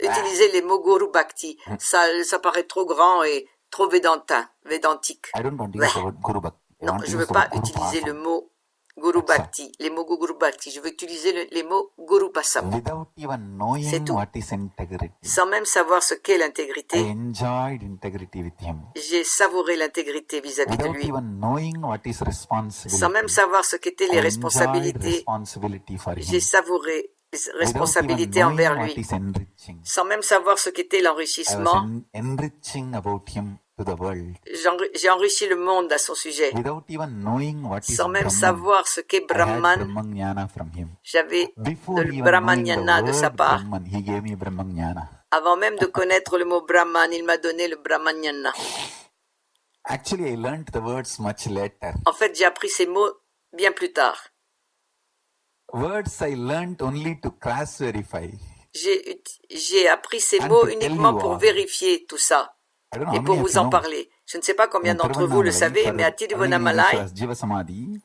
Utiliser les mots Guru Bhakti, ça paraît trop grand et trop védantique. I don't want to use the word Guru Bhakti. I Non, want to je ne use veux the pas word Guru utiliser le Pasam. mot Guru That's all. Bhakti, les mots Guru Bhakti. Je veux utiliser les mots Guru Pasam, Without even knowing C'est tout. what is integrity. sans même savoir ce qu'est I l'intégrité. enjoyed integrity with him. J'ai savouré l'intégrité vis-à-vis de Without lui, even knowing what is responsibility. sans même savoir ce qu'étaient les I enjoyed responsabilités. responsibility for J'ai him. savouré les Without responsabilités even envers knowing what lui, is enriching. sans même savoir ce qu'était I was l'enrichissement. enriching about him to the world. J'ai enrichi le monde à son sujet, Without even knowing what is sans même Brahman. savoir ce qu'est I had Brahman. Brahmanyana from him. J'avais Before de even knowing Brahmanyana the de sa word part. Brahman, he gave me Brahmanyana. Avant même de connaître le mot Brahman, il m'a donné le Brahmanyana. Actually, I learned the words much later. En fait, j'ai appris ces mots bien plus tard. Words I learned only to cross verify. J'ai appris ces And mots to tell uniquement you pour all. vérifier tout ça I don't know et how pour many of vous you en know. parler. Je ne sais pas combien In d'entre vous le Tiruvannamalai, savez, for mais à the Tiruvannamalai, Arunagiri Jiva Samadhi,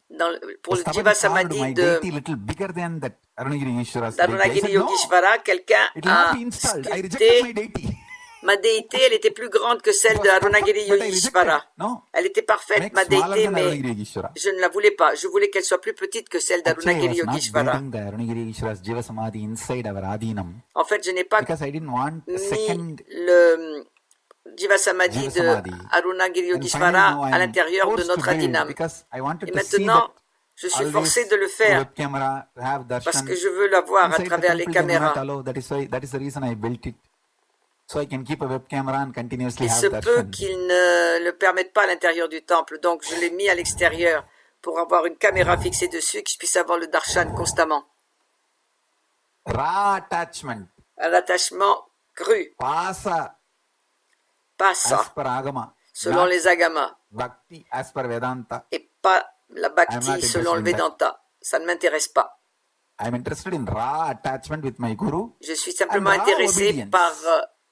pour the le Stavan Jiva carved my Samadhi deity de little bigger than that Arunagiri Yogeshwara's deity. I d'Arunagiri said, no, Yogeshwara, quelqu'un it will not a be installed. I rejected sculpté my deity. ma déité. Elle était plus grande que celle It de was Arunagiri perfect, but I Yogeshwara. rejected. No, Elle était parfaite, make ma smaller déité, than mais Arunagiri Yogeshwara. je ne la voulais pas. Je voulais qu'elle soit plus petite que celle Actually, I d'Arunagiri was not Yogeshwara. building the Arunagiri Yogeshwara's Jiva Samadhi inside our Adinam En fait, je n'ai pas because I didn't want a mis second le Jiva Samadhi Jiva de Samadhi. Arunagiri And finally Yogeshwara now à I'm l'intérieur de forced to notre build Adinam. because I wanted Et to see maintenant, that Je suis always forcé de le through faire web camera to have parce darshan. que je veux la voir à Inside the travers les temple they may not caméras. allow. That is the reason I built it. So I can keep a web camera and continuously Il have se peut darshan. qu'ils ne le permettent pas à l'intérieur du temple, donc je l'ai mis à l'extérieur pour avoir une caméra fixée dessus et que je puisse avoir le darshan constamment. Raw attachment. Un attachement cru, Pasa pas as ça, per Agama. selon Not les agamas, Bhakti as per Vedanta. et pas la I'm not bhakti interested selon le in that. Vedanta. Ça ne m'intéresse pas. I'm interested in raw attachment with my guru. Je suis simplement And raw intéressé obedience. par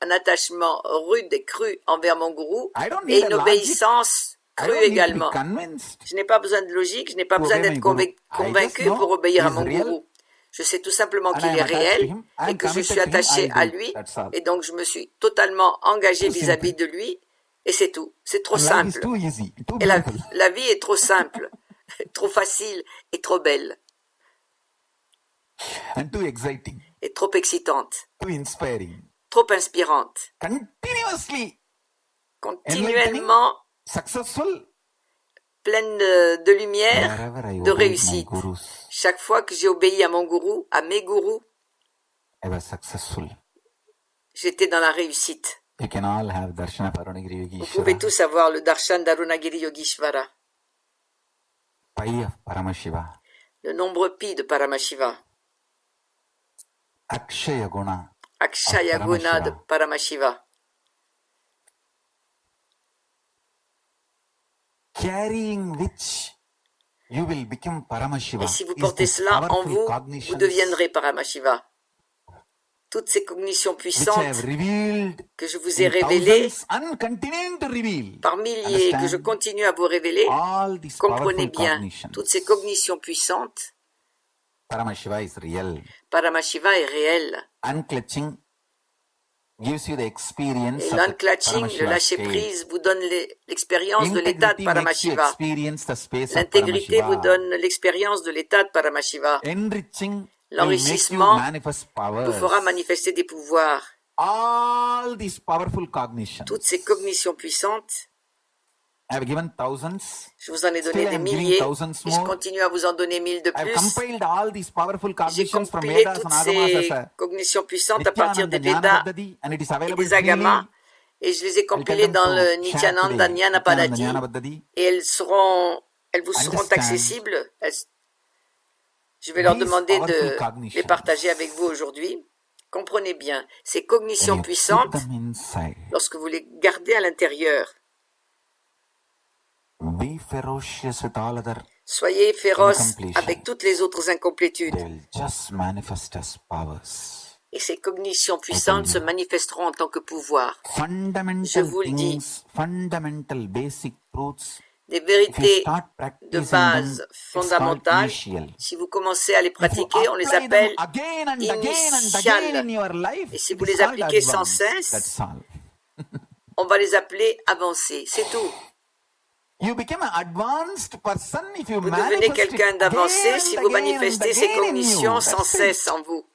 un attachement rude et cru envers mon gourou I don't et need a une logic. obéissance I crue don't need to be également. convinced. Je n'ai pas besoin de logique, je n'ai pas To besoin obey d'être my guru. I convaincu just know pour obéir à he's mon real. gourou. Je sais tout simplement And qu'il I est am attached to réel him. et I'm que je committed suis to him. attaché I à do. lui That's all. et donc je me suis totalement engagé Too vis-à-vis simple. de lui et c'est tout. C'est trop And life is simple. too easy, too Et beautiful. la vie est trop simple, trop facile et trop belle And too exciting, et trop excitante, too inspiring. trop inspirante, Continuously continuellement successful pleine de lumière, wherever I de obeyed my réussite. gurus. Chaque fois que j'ai obéi à mon gourou, à mes gourous, I was successful. j'étais dans la réussite. You can all have Darshana Paranagiri Vous pouvez Yogeshwara, tous avoir le darshan d'Arunagiri Yogeshwara, Pi of Paramashiva, le nombre pi de Paramashiva, Akshaya Guna Akshaya of Guna de Paramashiva, Paramashiva, carrying which you will become Paramashiva. et si vous Is portez this cela en powerful vous, vous cognitions deviendrez Paramashiva. Toutes ces cognitions which I have puissantes revealed que je vous ai in révélées thousands and continuing to reveal. par milliers et que je Understand? continue à vous révéler, All these comprenez powerful bien, cognitions. toutes ces cognitions puissantes, Paramashiva is real. Paramashiva est réel. Unclutching gives you the experience Et of the l'unclatching, le Paramashiva lâcher state. prise, vous donne l'expérience de l'état de Integrity makes you Paramashiva. experience the space of L'intégrité vous Paramashiva. donne l'expérience de l'état de Paramashiva. Enriching will make you L'enrichissement manifest vous fera powers. manifester des pouvoirs. All these powerful cognitions. Toutes ces cognitions puissantes, I have given thousands. je vous en ai donné Still des I'm giving milliers, thousands et je more. continue à vous en donner 1000 de I have plus. compiled all these powerful J'ai cognitions from compilé Vedas toutes and Agamas ces as a cognitions puissantes à partir Nityananda des Jnana Védas Paddhati, and it is et available des Agamas, freely. et je les ai I'll tell compilées them dans to le share Nityananda today. Jnana Nityananda Paddhati, Jnana Paddhati. et elles vous seront Understand. accessibles. Je vais leur These demander powerful de les cognitions. partager avec vous aujourd'hui. Comprenez bien, ces When cognitions you keep puissantes, them inside, lorsque vous les gardez à l'intérieur, be ferocious with all other, soyez féroces Incompletion. avec toutes les autres incomplétudes. they will just manifest as powers. Et ces cognitions puissantes se manifesteront en tant que pouvoir. Je Fundamental vous le dis. things, fundamental basic truths, Des if you vérités start de practicing them, base it's called fondamentales, initial. si vous commencez à les If you pratiquer, on les apply them appelle again and again and initiales. again in your life, Et si it vous is les called appliquez sans advanced. cesse, That's all. on va les appeler avancés. C'est tout. You become an advanced person if you Vous devenez manifest quelqu'un it d'avancé again si and vous again and manifestez ces again in you. cognitions sans That's it. cesse en vous.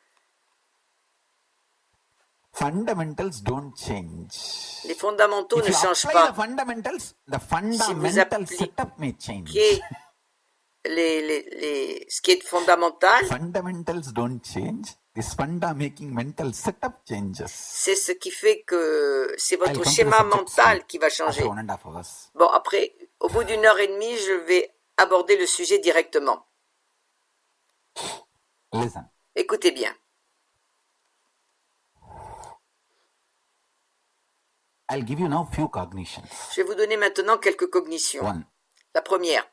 Fundamentals don't change. Les fondamentaux If ne you changent apply the pas. fundamentals, the Si vous fundamental setup may change. appliquez ce qui est fondamental, Fundamentals don't change. This funda making mental setup changes. c'est ce qui fait que c'est I'll votre come to the schéma subject mental soon, qui va after changer. 1.5 hours. Bon, après, au bout d'une heure et demie, je vais aborder le sujet directement. Listen. Écoutez bien. I'll give you now few cognitions. Je vais vous donner maintenant quelques cognitions. One, La première,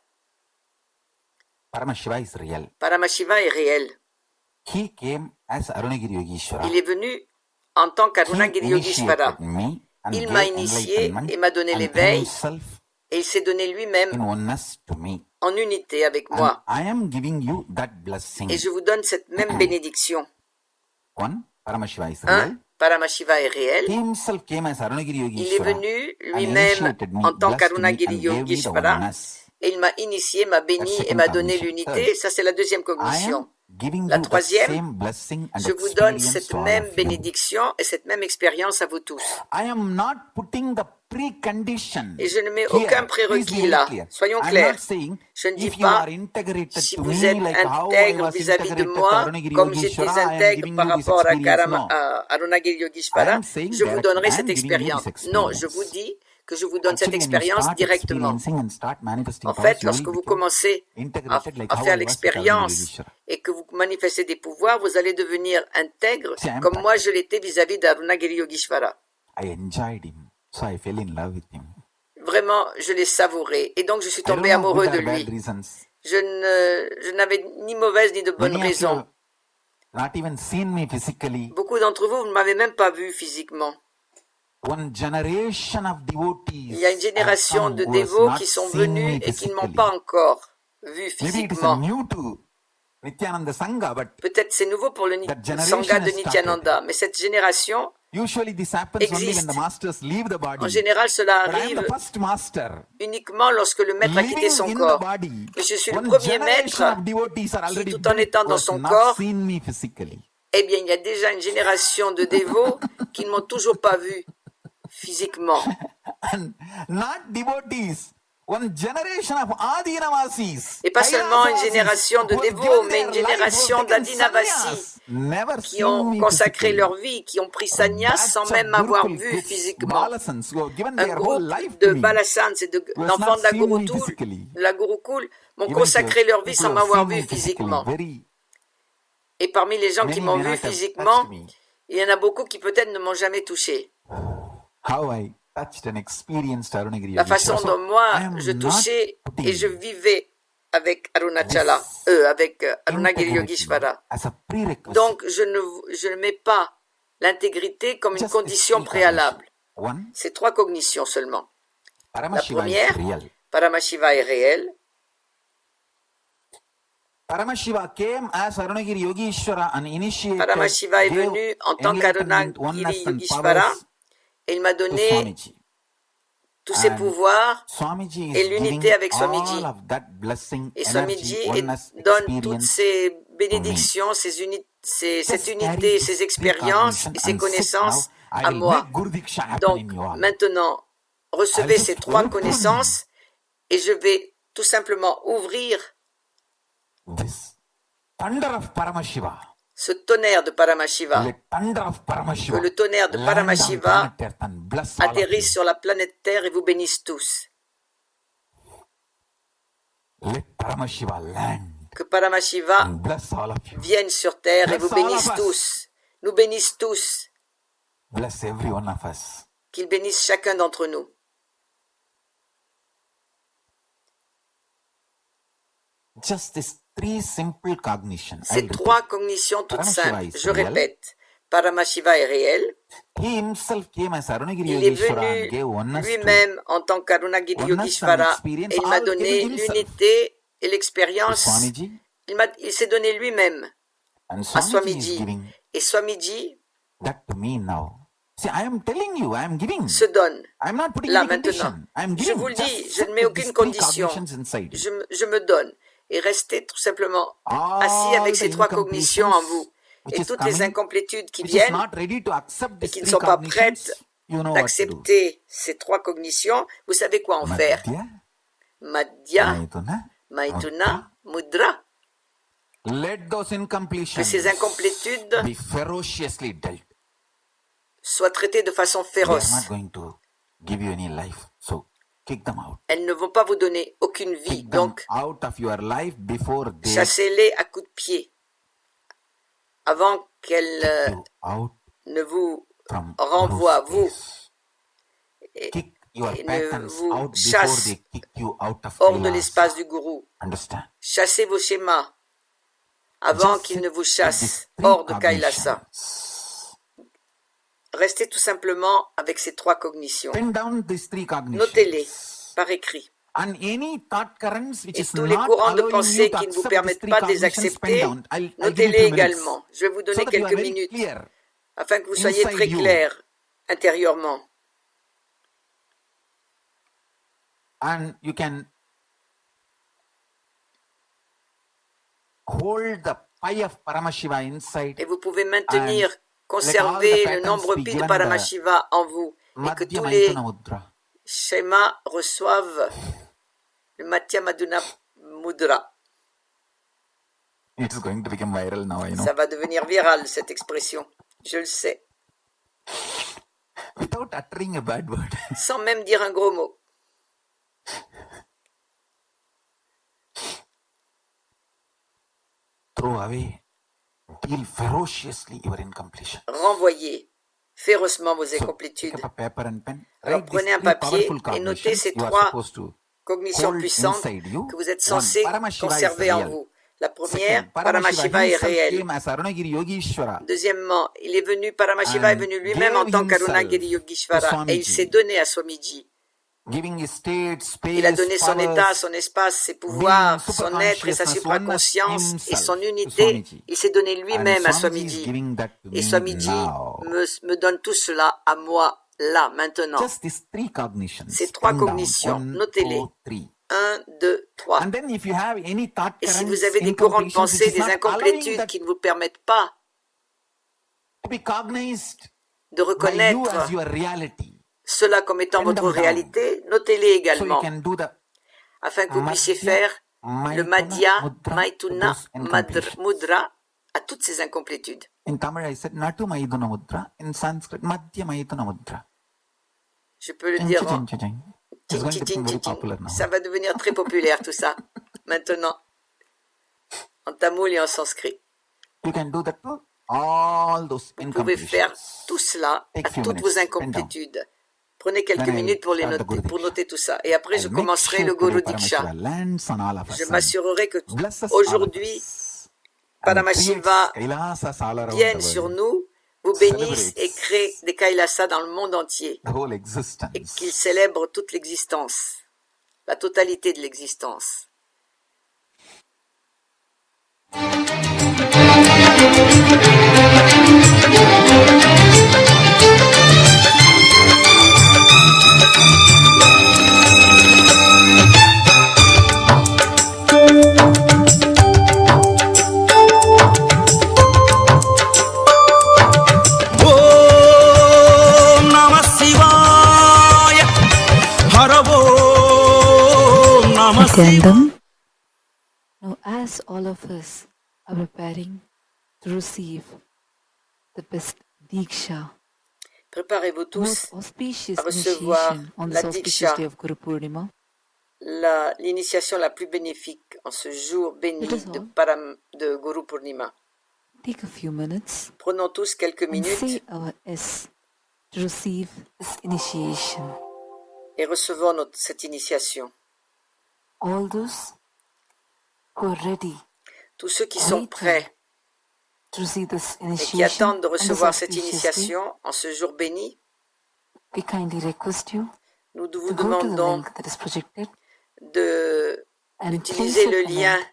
Paramashiva is real. Paramashiva est réel. He came as Arunagiri Yogeshwara. Il est venu en tant He qu'Arunagiri Yogeshwara. initiated me and Il gave m'a initié enlightenment et m'a donné and l'éveil himself et il s'est donné in lui-même oneness to me. en unité avec And moi. I am giving you that blessing. Et je vous donne cette même bénédiction. One, Paramashiva is Un, real. Paramashiva est réel. He himself came as Arunagiri Il est Yogeshwara venu and lui-même initiated me, en tant blessed me qu'Arunagiri and gave me the Yogeshwara oneness. et il m'a initié, m'a béni That's et second m'a donné cognition. l'unité. Ça, c'est la deuxième I cognition. am giving La you that troisième, same blessing and je vous donne experience cette to all même of you. bénédiction et cette même expérience à vous tous. I am not putting the precondition Et je ne mets here. aucun Please be prérequis very là. clear. Soyons I'm clairs. not saying Je ne dis if you pas are integrated si to vous me êtes like how I intègre was vis-à-vis de integrated to moi, Arunagiri comme j'étais Yogeshwara, I am intègre giving par you this rapport experience. No. à Arunagiri I Yogeshwara, am saying je vous directly, donnerai I cette am giving you expérience. this Non, je vous experience. dis que je vous donne cette Actually, when you expérience start directement. experiencing and start manifesting En powers, fait, you will lorsque vous become commencez integrated like à how faire I was with Arunagiri l'expérience Yogeshwara. et que vous manifestez des pouvoirs, vous allez devenir intègre See, I am comme moi practicing. je l'étais vis-à-vis d'Arunagiri Yogeshwara. I enjoyed him, so I fell in love with him. Vraiment, je l'ai savouré et donc je suis I don't tombé know amoureux good de or bad lui. reasons. Je n'avais ni mauvaise ni de bonne Many of you raison. have not even seen me physically. Beaucoup d'entre vous, vous ne m'avez même pas vu physiquement. One generation of devotees Il y a une génération have de come who has dévots not qui sont seen me venus et qui ne m'ont physically. pas encore vu Maybe it is physiquement. new to Nityananda Sangha, but Peut-être c'est nouveau pour le that generation Sangha de has Nityananda, mais cette génération usually this happens only when existe. the masters leave the En body. général, cela But I am arrive the first master uniquement lorsque le maître a quitté living son in the corps. body. Mais je suis le One premier maître generation of devotees are qui, already tout en built étant who dans has son not corps, seen me physically. eh bien, il y a déjà une génération de dévots qui ne m'ont toujours pas vu physiquement. And not devotees. One generation of Adinavasis. Et pas seulement une Kailasa génération de who have dévots, given mais une their life, who have génération taken d'Adinavasis sannyas, never qui seen ont me consacré physically. leur vie, qui ont pris A sannyas sans batch même of m'avoir Gurukul vu kids, physiquement. Balasans, who have given Un their whole groupe life de to me, Balasans et who has d'enfants not de la seen me Gurukul, physically. de la Gurukul m'ont Even consacré leur vie people sans who have m'avoir seen vu me physically, physiquement. very Et parmi les gens qui many m'ont may vu not have physiquement, touched me. il y en a beaucoup qui peut-être ne m'ont jamais touché. How I touched and experienced Arunagiri La façon Yogeshwara. dont So moi I am je not touchais et je putting vivais avec Arunachala, avec Arunagiri integrity Yogeshwara. as a prerequisite. Donc je ne mets pas l'intégrité comme une Just condition this three cognitions. préalable. One, C'est trois cognitions seulement. La Paramashiva is première, real. Paramashiva est réel. Paramashiva came as Arunagiri Yogeshwara and initiated, Paramashiva est gave venu en tant enlightenment, qu'Arunagiri oneness and Yogeshwara powers et il m'a to donné Swamiji. tous ses And pouvoirs Swamiji et is l'unité giving avec Swamiji. all of that blessing, Et energy, Swamiji oneness, donne toutes experience ces to me. bénédictions, cette Just carry unité, this ces three expériences cognition et ces and sit now. connaissances I à will moi. make Guru Diksha happen Donc in you all. maintenant, recevez I'll ces just trois open connaissances et je vais tout simplement ouvrir this thunder of Paramashiva. ce tonnerre de Paramashiva. Let thunder of Paramashiva Que le tonnerre de land on Paramashiva planet Earth and bless all of you. atterrisse sur la planète Terre et vous bénisse tous. Let Paramashiva land Que Paramashiva and bless all of you. vienne sur Terre et Bless vous all bénisse of us. tous. Nous bénisse tous. Bless every one of us. Qu'il bénisse chacun d'entre nous. Just these three simple cognitions. Ces I'll trois repeat. cognitions toutes Paramashiva simples. is Je real. répète. Paramashiva est réel. He himself came as Arunagiri Il est Yogeshwara and venu gave oneness to lui-même en tant qu'Arunagiri oneness and Yogeshwara experience et il m'a all donné given himself l'unité et to l'expérience. Swamiji. Il s'est donné lui-même And à Swamiji is Swamiji. giving Et Swamiji that to me now. See, I am telling you, I am giving. se donne. I am not putting Là any maintenant, condition. I am je giving. vous le Just dis, je sit ne mets with these aucune three condition. cognitions inside you. Je me donne. Et restez tout simplement assis All avec the ces trois cognitions en vous. which Et is toutes les coming, incomplétudes qui which is viennent not ready to accept et these qui ne three sont pas cognitions, prêtes you know what to do. d'accepter ces trois cognitions, vous savez quoi en faire. Madhya, Madhya, Maithuna, Maithuna, Mudra. let those Que incompletions ces incomplétudes be ferociously dealt. soient traitées de façon They are féroce. not going to give you any life. So kick them out. Elles ne vont pas vous donner aucune vie. Kick them Donc, out of your life before they chassez-les à coups de pied avant qu'elles kick you out ne vous from renvoient à Guru's vous place. Kick your et ne patterns vous out before chassent they kick you out of hors de Kailasa. l'espace du gourou. Understand? Chassez vos schémas avant Just qu'ils sit ne vous with chassent these three hors de Kailasa. cognitions. Restez tout simplement avec ces trois cognitions. Pen down these three cognitions. Notez-les par écrit. And any thought currents which Et is tous les not courants de allowing pensée you to qui ne vous accept these permettent three pas de les cognitions, pen accepter, down. I'll give you notez-les few minutes. également. Je vais vous So donner that you are quelques very minutes clear. afin que vous soyez inside très you. clair intérieurement. And you can hold the pi of Paramashiva inside Et vous pouvez maintenir, and conserver like all le the nombre patterns be pi de given Paramashiva en vous et que Madhya tous les Maithuna Mudra. schémas reçoivent le Madhya Madhuna Mudra. It's going to become viral now, I know. Ça va devenir viral cette expression, je le sais, Without uttering a bad word. sans même dire un gros mot. Throw away. Deal ferociously your incompletion. Renvoyez férocement vos So, pick incomplétudes. up a paper and pen. Alors Write these prenez un three papier powerful et notez cognitions ces you are trois supposed to cognitions hold puissantes inside you. que vous êtes One, censés Paramashiva is conserver en real. vous. La première, Second, Paramashiva est himself réel. came as Arunagiri Yogishwara Deuxièmement, il est venu, Paramashiva est and venu lui-même en gave tant himself qu'Arunagiri to Yogishvara et il s'est Swamiji, donné à Swamiji. giving his state, Il a space, donné son état, powers, son espace, ses being pouvoirs, son être et sa superconsciousness, oneness supraconscience et himself son to unité. Swamiji. Il s'est donné And lui-même à Swamiji is Swamiji. giving that to Et me Swamiji now. me donne tout cela à moi, là, maintenant. Just these three cognitions. Ces trois Pen down. cognitions, 1, notez-les. 2, 3. 1, 2, 3. And then if you have any thought Et si currents, vous avez des courants de incompletions, which pensée, is des not allowing incomplétudes that qui ne vous permettent pas to be cognized de by you reconnaître as your reality, cela comme étant pen votre them down. réalité, notez-les So you également, can do the afin que vous puissiez Madhya faire le Madhya Mudra to Maithuna those incompletions. Mudra à toutes ces incomplétudes. In Tamil I said Natu Maithuna Mudra. In Sanskrit Madhya Maithuna Mudra. Je peux le Ching, dire ching, en ching, ching. It's ting, going ting, to become ting, very ting, ting. popular now. Ça va devenir très populaire tout ça, maintenant, en tamoul et en sanskrit. You can do that to all those Vous pouvez faire incompletions. tout cela Take à few toutes minutes, vos pen down. incomplétudes. Prenez quelques Then I'll minutes pour les start the noter, Guru pour Diksha. noter tout ça. Et après, je I'll make commencerai sure le Guru today Diksha. Paramashiva lands on all of Je us and m'assurerai que bless us all of aujourd'hui, us and creates Paramashiva Kailasas all around vienne the sur world. nous, vous bénisse et Celebrates crée des Kailasa dans le monde entier. the whole Et qu'il existence. célèbre toute l'existence, la totalité de l'existence. Om Namah Shivaya. Har Om Namah Shivaya. Addendum. Now, as all of us are preparing to receive the best Diksha, Préparez-vous the most tous auspicious à recevoir initiation on la this auspicious Diksha, day of Guru Purnima, l'initiation la plus bénéfique en ce jour béni It is all. de Guru Purnima. take a few minutes Prenons tous quelques and say minutes our S to receive this initiation. et recevons cette initiation. All those who are ready Tous ceux qui sont Waiting. prêts to receive this et qui initiation attendent de on this recevoir cette auspicious day, initiation en ce jour béni, we kindly request you nous to vous go to the demandons link that is projected d'utiliser and place le your lien comment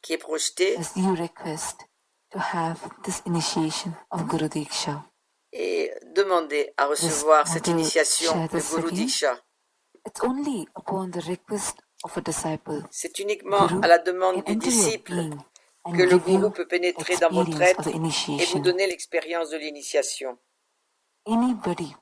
qui est projeté as you request to have this initiation of Guru Diksha. et demander à recevoir want cette to initiation share de this Guru again? Diksha. It's only upon the request of a disciple C'est uniquement Guru à la demande can du enter your disciple being and que le give gourou you peut pénétrer dans votre experience être of the et vous initiation. donner l'expérience de l'initiation. Anybody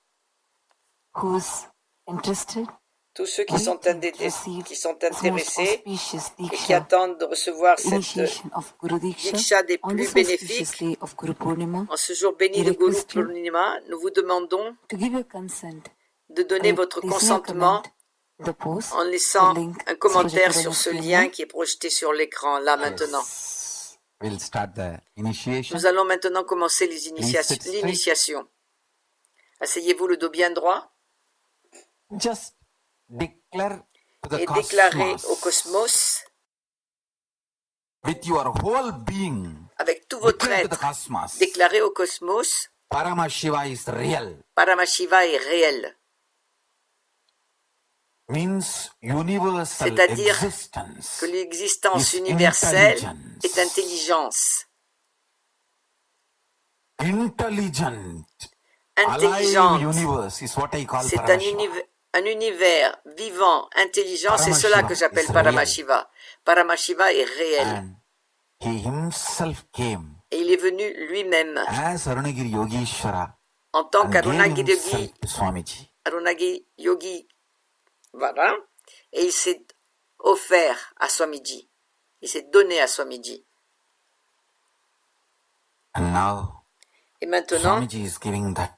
who's interested Tous ceux qui waiting sont, to receive qui sont this most intéressés auspicious et qui Diksha, attendent de recevoir cette initiation of Guru Diksha Diksha, des on plus this auspicious bénéfiques, day of Guru Purnima, en ce jour béni we de Guru request you Purnima, nous vous demandons to give your consent de donner by votre placing a consentement comment in the post. en The laissant link un is commentaire projected on sur the ce screen lien now. qui est projeté sur l'écran, là maintenant. Yes. We'll start the initiation. Nous allons maintenant commencer Please sit straight. l'initiation. Asseyez-vous le dos bien droit Just declare to the et déclarez au cosmos cosmos, with your whole being. avec tout votre Declare to the être, cosmos. déclarez au cosmos, Paramashiva is real. Paramashiva est réel. Means universal C'est-à-dire existence. Que l'existence is universelle intelligence. est intelligence. Intelligent. Alive Intelligente. universe is what I call C'est Paramashiva. un univers vivant, intelligent, c'est cela que j'appelle Paramashiva is Paramashiva. Paramashiva est réel. And He himself came Et il est venu lui-même as Arunagiri Yogishwara en tant and gave qu'Arunagiri himself to Swamiji. Arunagiri Yogi. Voilà. Et il s'est offert à Swamiji. Il s'est donné à Swamiji. And now Et maintenant, Swamiji is giving that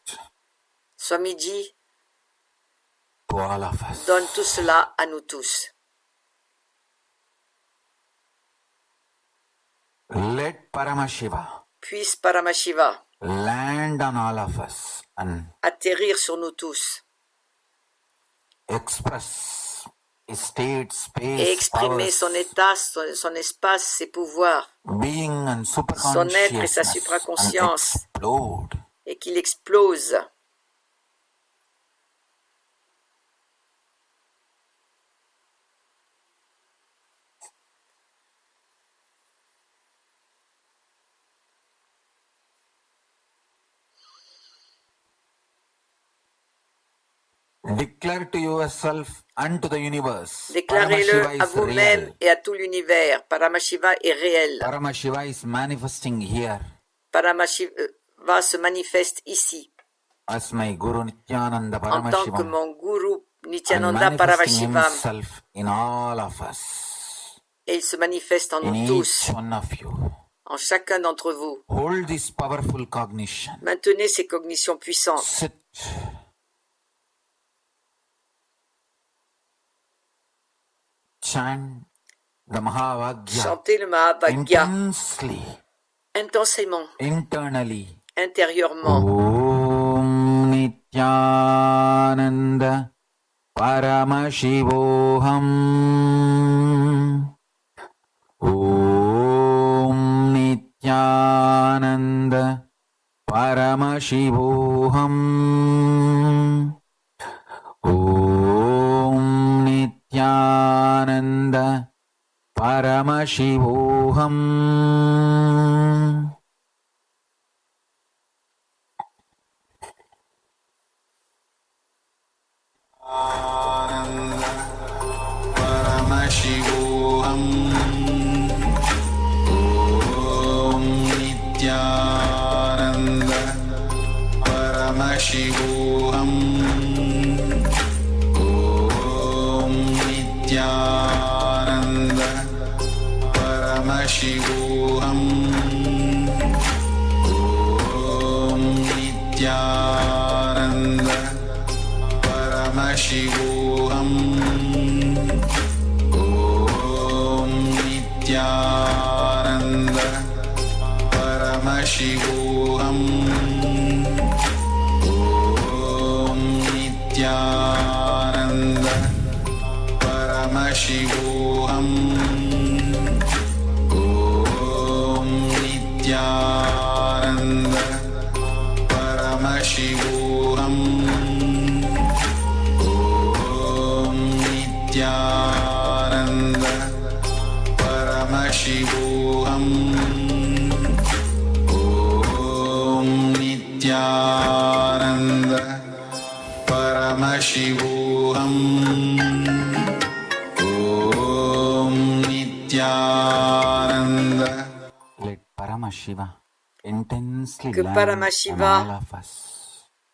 Swamiji to all of us. donne tout cela à nous tous. Let Paramashiva Puisse Paramashiva land on all of us and atterrir sur nous tous express his state, et space, exprimer powers, son état, son espace, ses pouvoirs, being and son être et sa superconsciousness and supraconscience, explode. et qu'il explose. Declare to yourself and to the universe. Déclarez-le Paramashiva à is vous-même real. et à tout l'univers. Paramashiva est réel. Paramashiva is manifesting here. Paramashiva se manifeste ici. As my Guru Nityananda En tant que Paramashiva mon Guru and Nityananda manifesting Paramashivam. himself in all of us, Et il se manifeste en in nous tous, each one of you. en chacun d'entre vous. Hold this powerful cognition. Maintenez ces cognitions puissantes. Sit. Chant the Mahavagya Chantez le Mahavagya intensely, intensément, internally. intérieurement. Om Nityananda Paramashivoham. Om Nityananda Paramashivoham. Om Nityananda Paramashivoham. Paramashivoham. Om Nityananda Paramashivoham. Om Nityananda Paramashivoham. Om Nityananda Paramashivoham. Om Nityananda Paramashivoham. Om Nityananda Paramashivoham. Om Nityananda Paramashivoham. Om Nityananda Paramashivoham. Om Nityananda Paramashivoham. Om Nityananda. Let Paramashiva intensely Que land Paramashiva on all of us.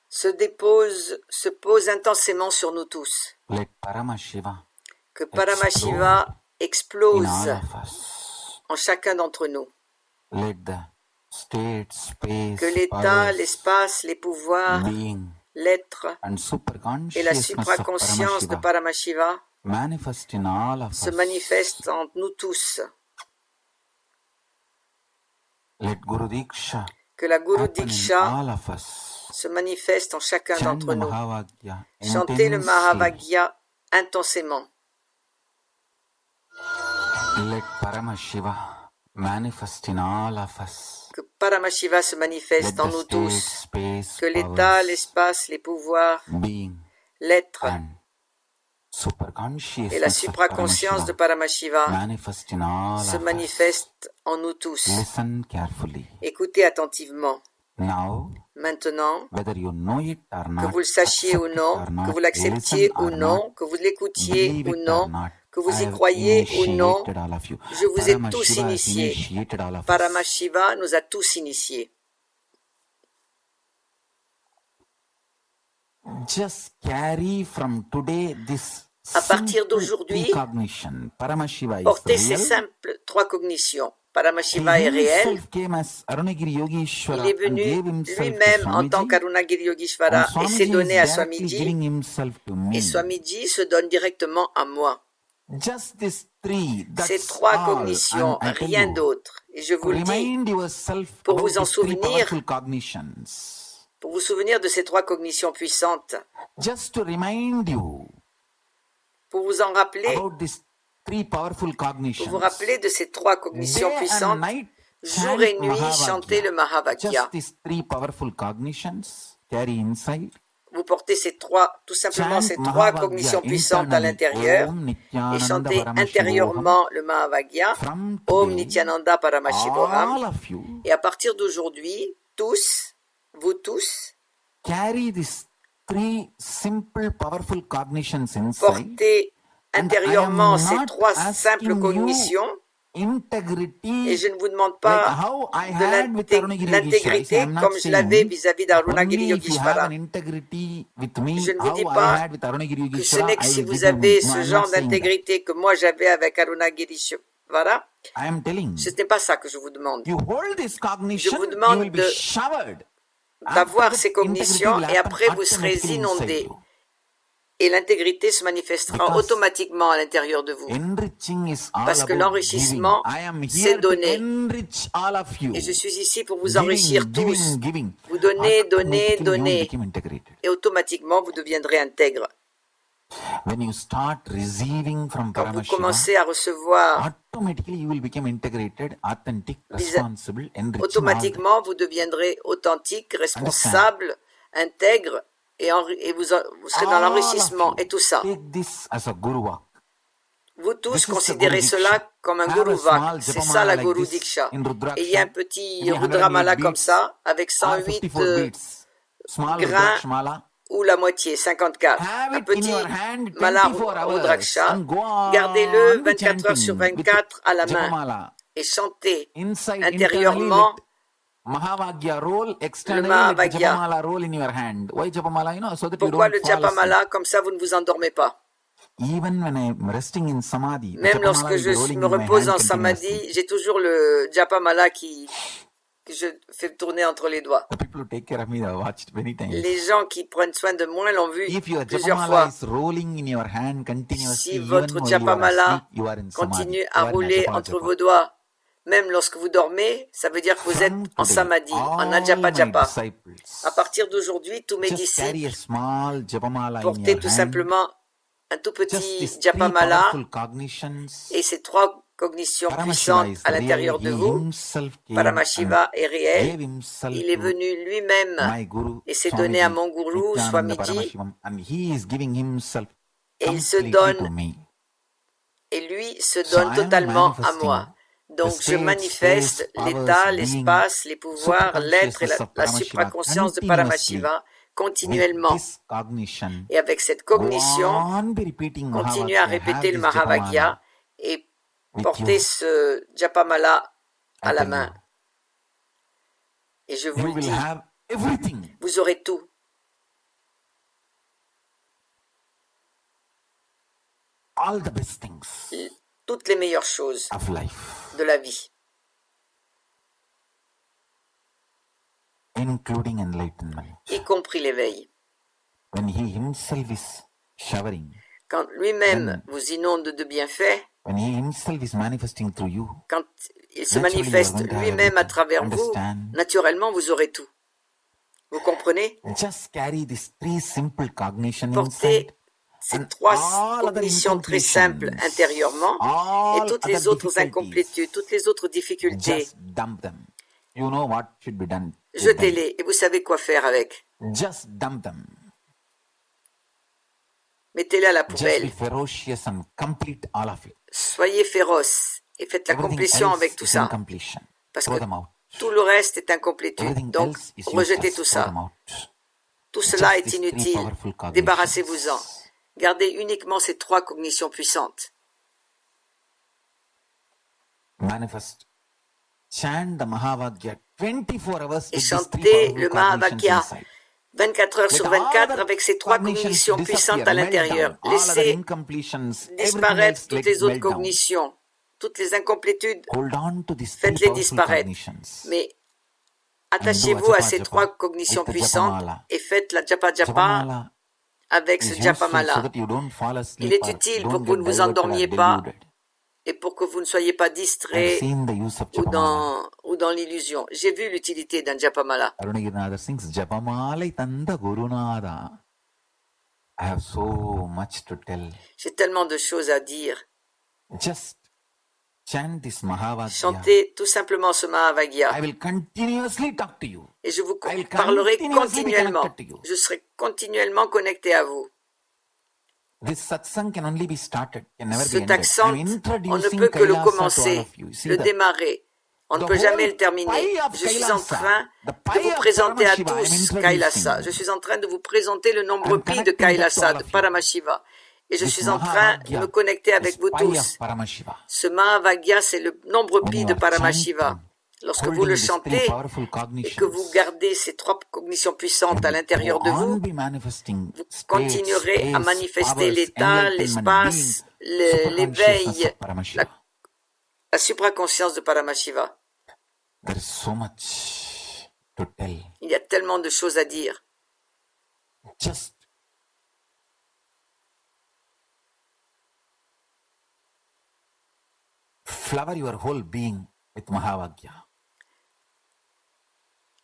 se pose intensément sur nous tous. Let Paramashiva Que Paramashiva in explose all of us. en chacun d'entre nous. Let the state, space, Que l'état, powers, l'espace, les pouvoirs, being l'être and et la superconsciousness of supraconscience de Paramashiva Paramashiva manifest in all of se us. manifestent en nous tous. Let Guru Diksha Que la Guru happen in Diksha all of us. se manifeste en chacun Chant d'entre the nous. Mahavagya Chantez le intensely. Mahavagya intensément. Let Paramashiva manifest in all of us. Que Paramashiva se Let manifeste en the nous state, tous. space, Que l'état, powers, l'espace, les pouvoirs, being l'être and superconsciousness et la of supraconscience de Paramashiva Paramashiva manifest in all se of us. manifestent en nous tous. Listen carefully. Écoutez attentivement. Now, Maintenant, whether you know it or que not, vous le sachiez ou accept it non, or not, que vous l'acceptiez listen ou or non, not, que vous l'écoutiez believe ou it or non, not, que vous I y have croyez ou non, initiated all of you. je vous ai Paramashiva tous has initiés. initiated all of us. Paramashiva nous a tous initiés. Just carry from today this À partir simple d'aujourd'hui, precognition. Paramashiva is portez ces real. simples trois cognitions. He Paramashiva est réel. himself came as Arunagiri Il Yogeshwara est and venu gave himself to lui-même en tant Swamiji, qu'Arunagiri and Yogeshwara et s'est Swamiji donné is à directly Swamiji. giving himself to me. Et Swamiji se donne directement à moi. Just these three, Ces that's trois all. cognitions, And I tell rien you, d'autre. Et je vous le dis, remind yourself pour about vous en these three souvenir, powerful cognitions. pour vous souvenir de ces trois cognitions puissantes, Just to remind you pour vous en rappeler, about these three powerful pour cognitions. vous rappeler de ces trois cognitions Day and puissantes, night, jour chant et nuit, chantez le Mahavagya. Mahavagya. Just these three powerful cognitions carry inside. Vous portez ces trois, tout simplement Chant ces trois Mahavagya cognitions puissantes à internally. l'intérieur Om et Nityananda chantez Paramashivoham. intérieurement le Mahavagya, From Om today, Nityananda Paramashivoham. all of you Et à partir d'aujourd'hui, tous, vous tous, carry these three simple powerful cognitions inside. portez And intérieurement I am ces not trois asking simples you cognitions. integrity Et je ne vous demande like pas how I de had with Arunagiri Yogeshwara. l'intégrité I'm not comme je l'avais saying vis-à-vis d'Arunagiri only if you have Yogeshwara. an integrity with me, Je ne vous dis how I pas had with Arunagiri que ce Yogeshwara, n'est que I si will vous give you. avez No, ce I'm genre not saying that. d'intégrité que moi j'avais avec Arunagiri Yogeshwara. I am telling Ce n'est pas ça que je vous demande. you hold this Je cognition, vous you demande will be showered. d'avoir After ces that, integrity cognitions will et happen après vous serez automatically inside inondé. you. Et l'intégrité se manifestera Because automatiquement à l'intérieur de vous. Enriching is all Parce que about l'enrichissement, giving. I am c'est here to donner. enrich all of you. Et je suis ici pour vous Giving, enrichir tous. giving, giving. Vous donnez, donnez, Automatically you will donnez. become integrated. Et automatiquement, vous deviendrez intègre. When you start receiving from Quand vous Paramashiva, commencez à recevoir, automatically you will become integrated, authentic, responsible, enriching all. automatiquement, vous deviendrez authentique, responsable, intègre, et vous serez dans All of l'enrichissement. you Et tout ça. take this as a guru walk. Vous tous This is the considérez Guru cela Diksha. comme un Have a Guru small Vak. C'est Japamala ça la like Guru this Diksha. in Rudraksha. Et il y a un petit Maybe 108 Rudramala comme beads ça, avec or 108 54 beads. Small grains Rudrakshmala. ou la moitié, 54. Have Un it in petit your hand Mala 24 hours Rudraksha. and go on Gardez-le 24 heures chanting sur with 24 à la main Japamala. et chantez Inside, intérieurement internally, Mahavagya roll, le externally Mahavagya. Japamala roll in your hand. Why Japamala? So that Pourquoi you le don't fall asleep. Japamala? Comme ça, vous ne vous endormez pas. Even when I'm resting in Samadhi, the Même Japamala lorsque will je be rolling me in my repose hand en Samadhi, continuously. j'ai toujours le Japamala que je fais tourner entre les doigts. The people who take care of me, I've watched many times. Les gens qui prennent soin de moi l'ont vu If your plusieurs Japamala fois. is rolling in your hand continuously, Si even votre while you are Japamala asleep, you are in Samadhi. continue You à are in rouler Ajapa entre Japa. vos doigts, même lorsque vous dormez, ça veut dire que vous êtes From en today, Samadhi, en all Ajapa my Japa. disciples, À partir d'aujourd'hui, tous mes just carry disciples, a small Japamala in portez your tout hand. simplement un tout Just petit these three Japamala powerful cognitions. et ces trois cognitions Paramashiva puissantes is à real. l'intérieur de He vous. himself came Paramashiva est and réel. gave himself Il est to venu lui-même my guru, et s'est donné à Swamiji, mon gourou, Nityananda Swamiji, Paramashivam, and he is giving himself et il se completely donne, to me. et lui se So donne I am totalement à manifesting moi. Donc the je states, manifeste powers, l'état, being, l'espace, les pouvoirs, l'être et superconsciousness of la Paramashiva supraconscience de continuously Paramashiva with continuellement. this cognition. Et avec cette Go cognition, on be repeating continuez à Mahavagya, répéter have le this Japamala Mahavagya et with portez you. ce Japamala à I la tell main. you, Et je vous you le will dis, have everything, vous aurez tout. all the best things Toutes les meilleures choses of life, de la vie, including enlightenment. y compris l'éveil. When he himself is showering, Quand lui-même vous inonde de bienfaits, when he himself is manifesting through you, quand il se naturally you are manifeste going to have lui-même à everything. travers vous, Understand? naturellement vous aurez tout. Vous comprenez? Just carry these three simple cognition Portez inside. ces And trois all other cognitions très simples incompletions, intérieurement et all toutes les other autres difficulties, incomplétudes, toutes les autres difficultés, just dump them. You know what should be done. with them. jetez-les et vous savez quoi faire avec. Just dump them. Mettez-les à la Just be poubelle. ferocious and complete all of it. Soyez féroces et faites la Everything complétion else avec tout is ça. incompletion. Parce Throw que them out. tout le reste est incomplétude. Everything Donc, else is rejetez useless. tout Throw ça. them out. Tout cela Just est these three inutile. powerful cognitions. Débarrassez-vous-en. Gardez uniquement ces trois cognitions puissantes. manifest. Chant the Mahavagya 24 hours Et with these three chantez powerful le cognitions Mahavagya inside. 24 heures sur Let all 24 the avec ces trois cognitions cognitions puissantes disappear, à melt l'intérieur. down. All other Laissez incompletions, everything disparaître else, toutes let les autres melt down. cognitions, toutes les incomplétudes, Hold on to these three faites-les powerful disparaître. cognitions. Mais And do attachez-vous a à japa ces japa trois cognitions with the puissantes japamala. et faites la japa japa Japamala avec is ce useful japa so mala. that you don't fall Il asleep est or utile pour don't que vous get ne vous diverted or endormiez pas deluded. et pour que vous ne soyez pas I've distrait seen the use of Japamala. ou dans l'illusion. J'ai vu l'utilité d'un japa mala. Arunagirinathar sings Japamalai Tanda Gurunada. I have so much to tell. J'ai tellement de choses à dire. Just chant this Mahavagya. Chantez tout simplement ce Mahavagya. I will continuously talk to you. Et je vous I will parlerai continuously be continuellement. connected to you. Je serai continuellement connecté à vous. This satsang can only be started, can never be Cet ended. accent, I'm on ne introducing peut que le Kailasa to all commencer, of you. See le the démarrer. On ne the peut jamais whole le terminer. pie of Je suis en Kailasa, train the de pie vous of présenter à Paramashiva, I'm tous introducing. Kailasa. Je suis en train de vous présenter le nombre I'm pi de connecting that to Kailasa, all de of you. Paramashiva. Et je This suis en train de me Mahavagya connecter is avec vous pie tous. of Paramashiva. Ce Mahavagya, c'est le nombre When pi you de are Paramashiva. chanting, Lorsque vous holding le these three chantez powerful et que cognitions, vous gardez ces trois cognitions puissantes à and l'intérieur go de on vous, be manifesting vous states, continuerez à space, manifester powers, l'état, enlightenment, l'espace, being, l'éveil, superconsciousness of Paramashiva. la supraconscience de Paramashiva. There is so much to tell. Il y a tellement de choses à dire. Just flower your whole being with Mahavagya.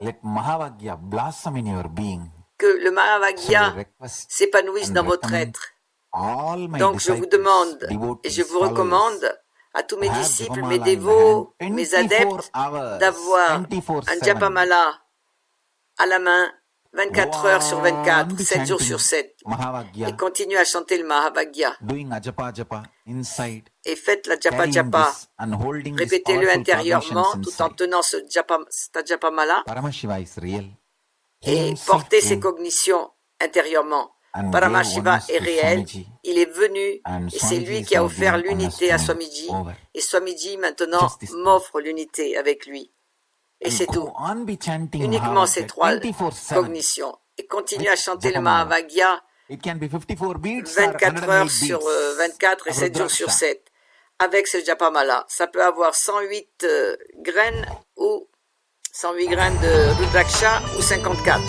Let Mahavagya blossom in your being. Que le So I Mahavagya request s'épanouisse and dans votre recommend être. all my Donc je vous disciples, demande et devotees, je vous followers, recommande à tous mes have disciples, Japamala mes in the dévots, hand mes 24 adeptes, hours, d'avoir un 24/7. Japamala à la main 24 heures sur 24, Go on 7 jours chanting sur 7 et Mahavagya, continuez à chanter le Mahavagya doing a japa japa inside, et faites la Japa carrying Japa. this and holding these Répétez-le powerful intérieurement cognitions tout en inside. tenant ce Japamala Paramashiva is real. He et himself portez ces came cognitions intérieurement. and gave Paramashiva oneness est to réel, Swamiji, il est venu and et c'est Swamiji lui is qui a now offert giving oneness l'unité to à me. Swamiji Over. et Swamiji maintenant Just this thing. m'offre l'unité avec lui. Et And c'est go tout. on be chanting Uniquement ces Mahavagya trois 24/7. cognitions. Et continuez à With chanter le Japamala. Mahavagya It can be 54 beats or 24 108 heures sur beats 24 et of 7 jours sur Rudraksha. 7 avec ce Japamala. Ça peut avoir 108 graines ou 108 graines de Rudraksha ou 54.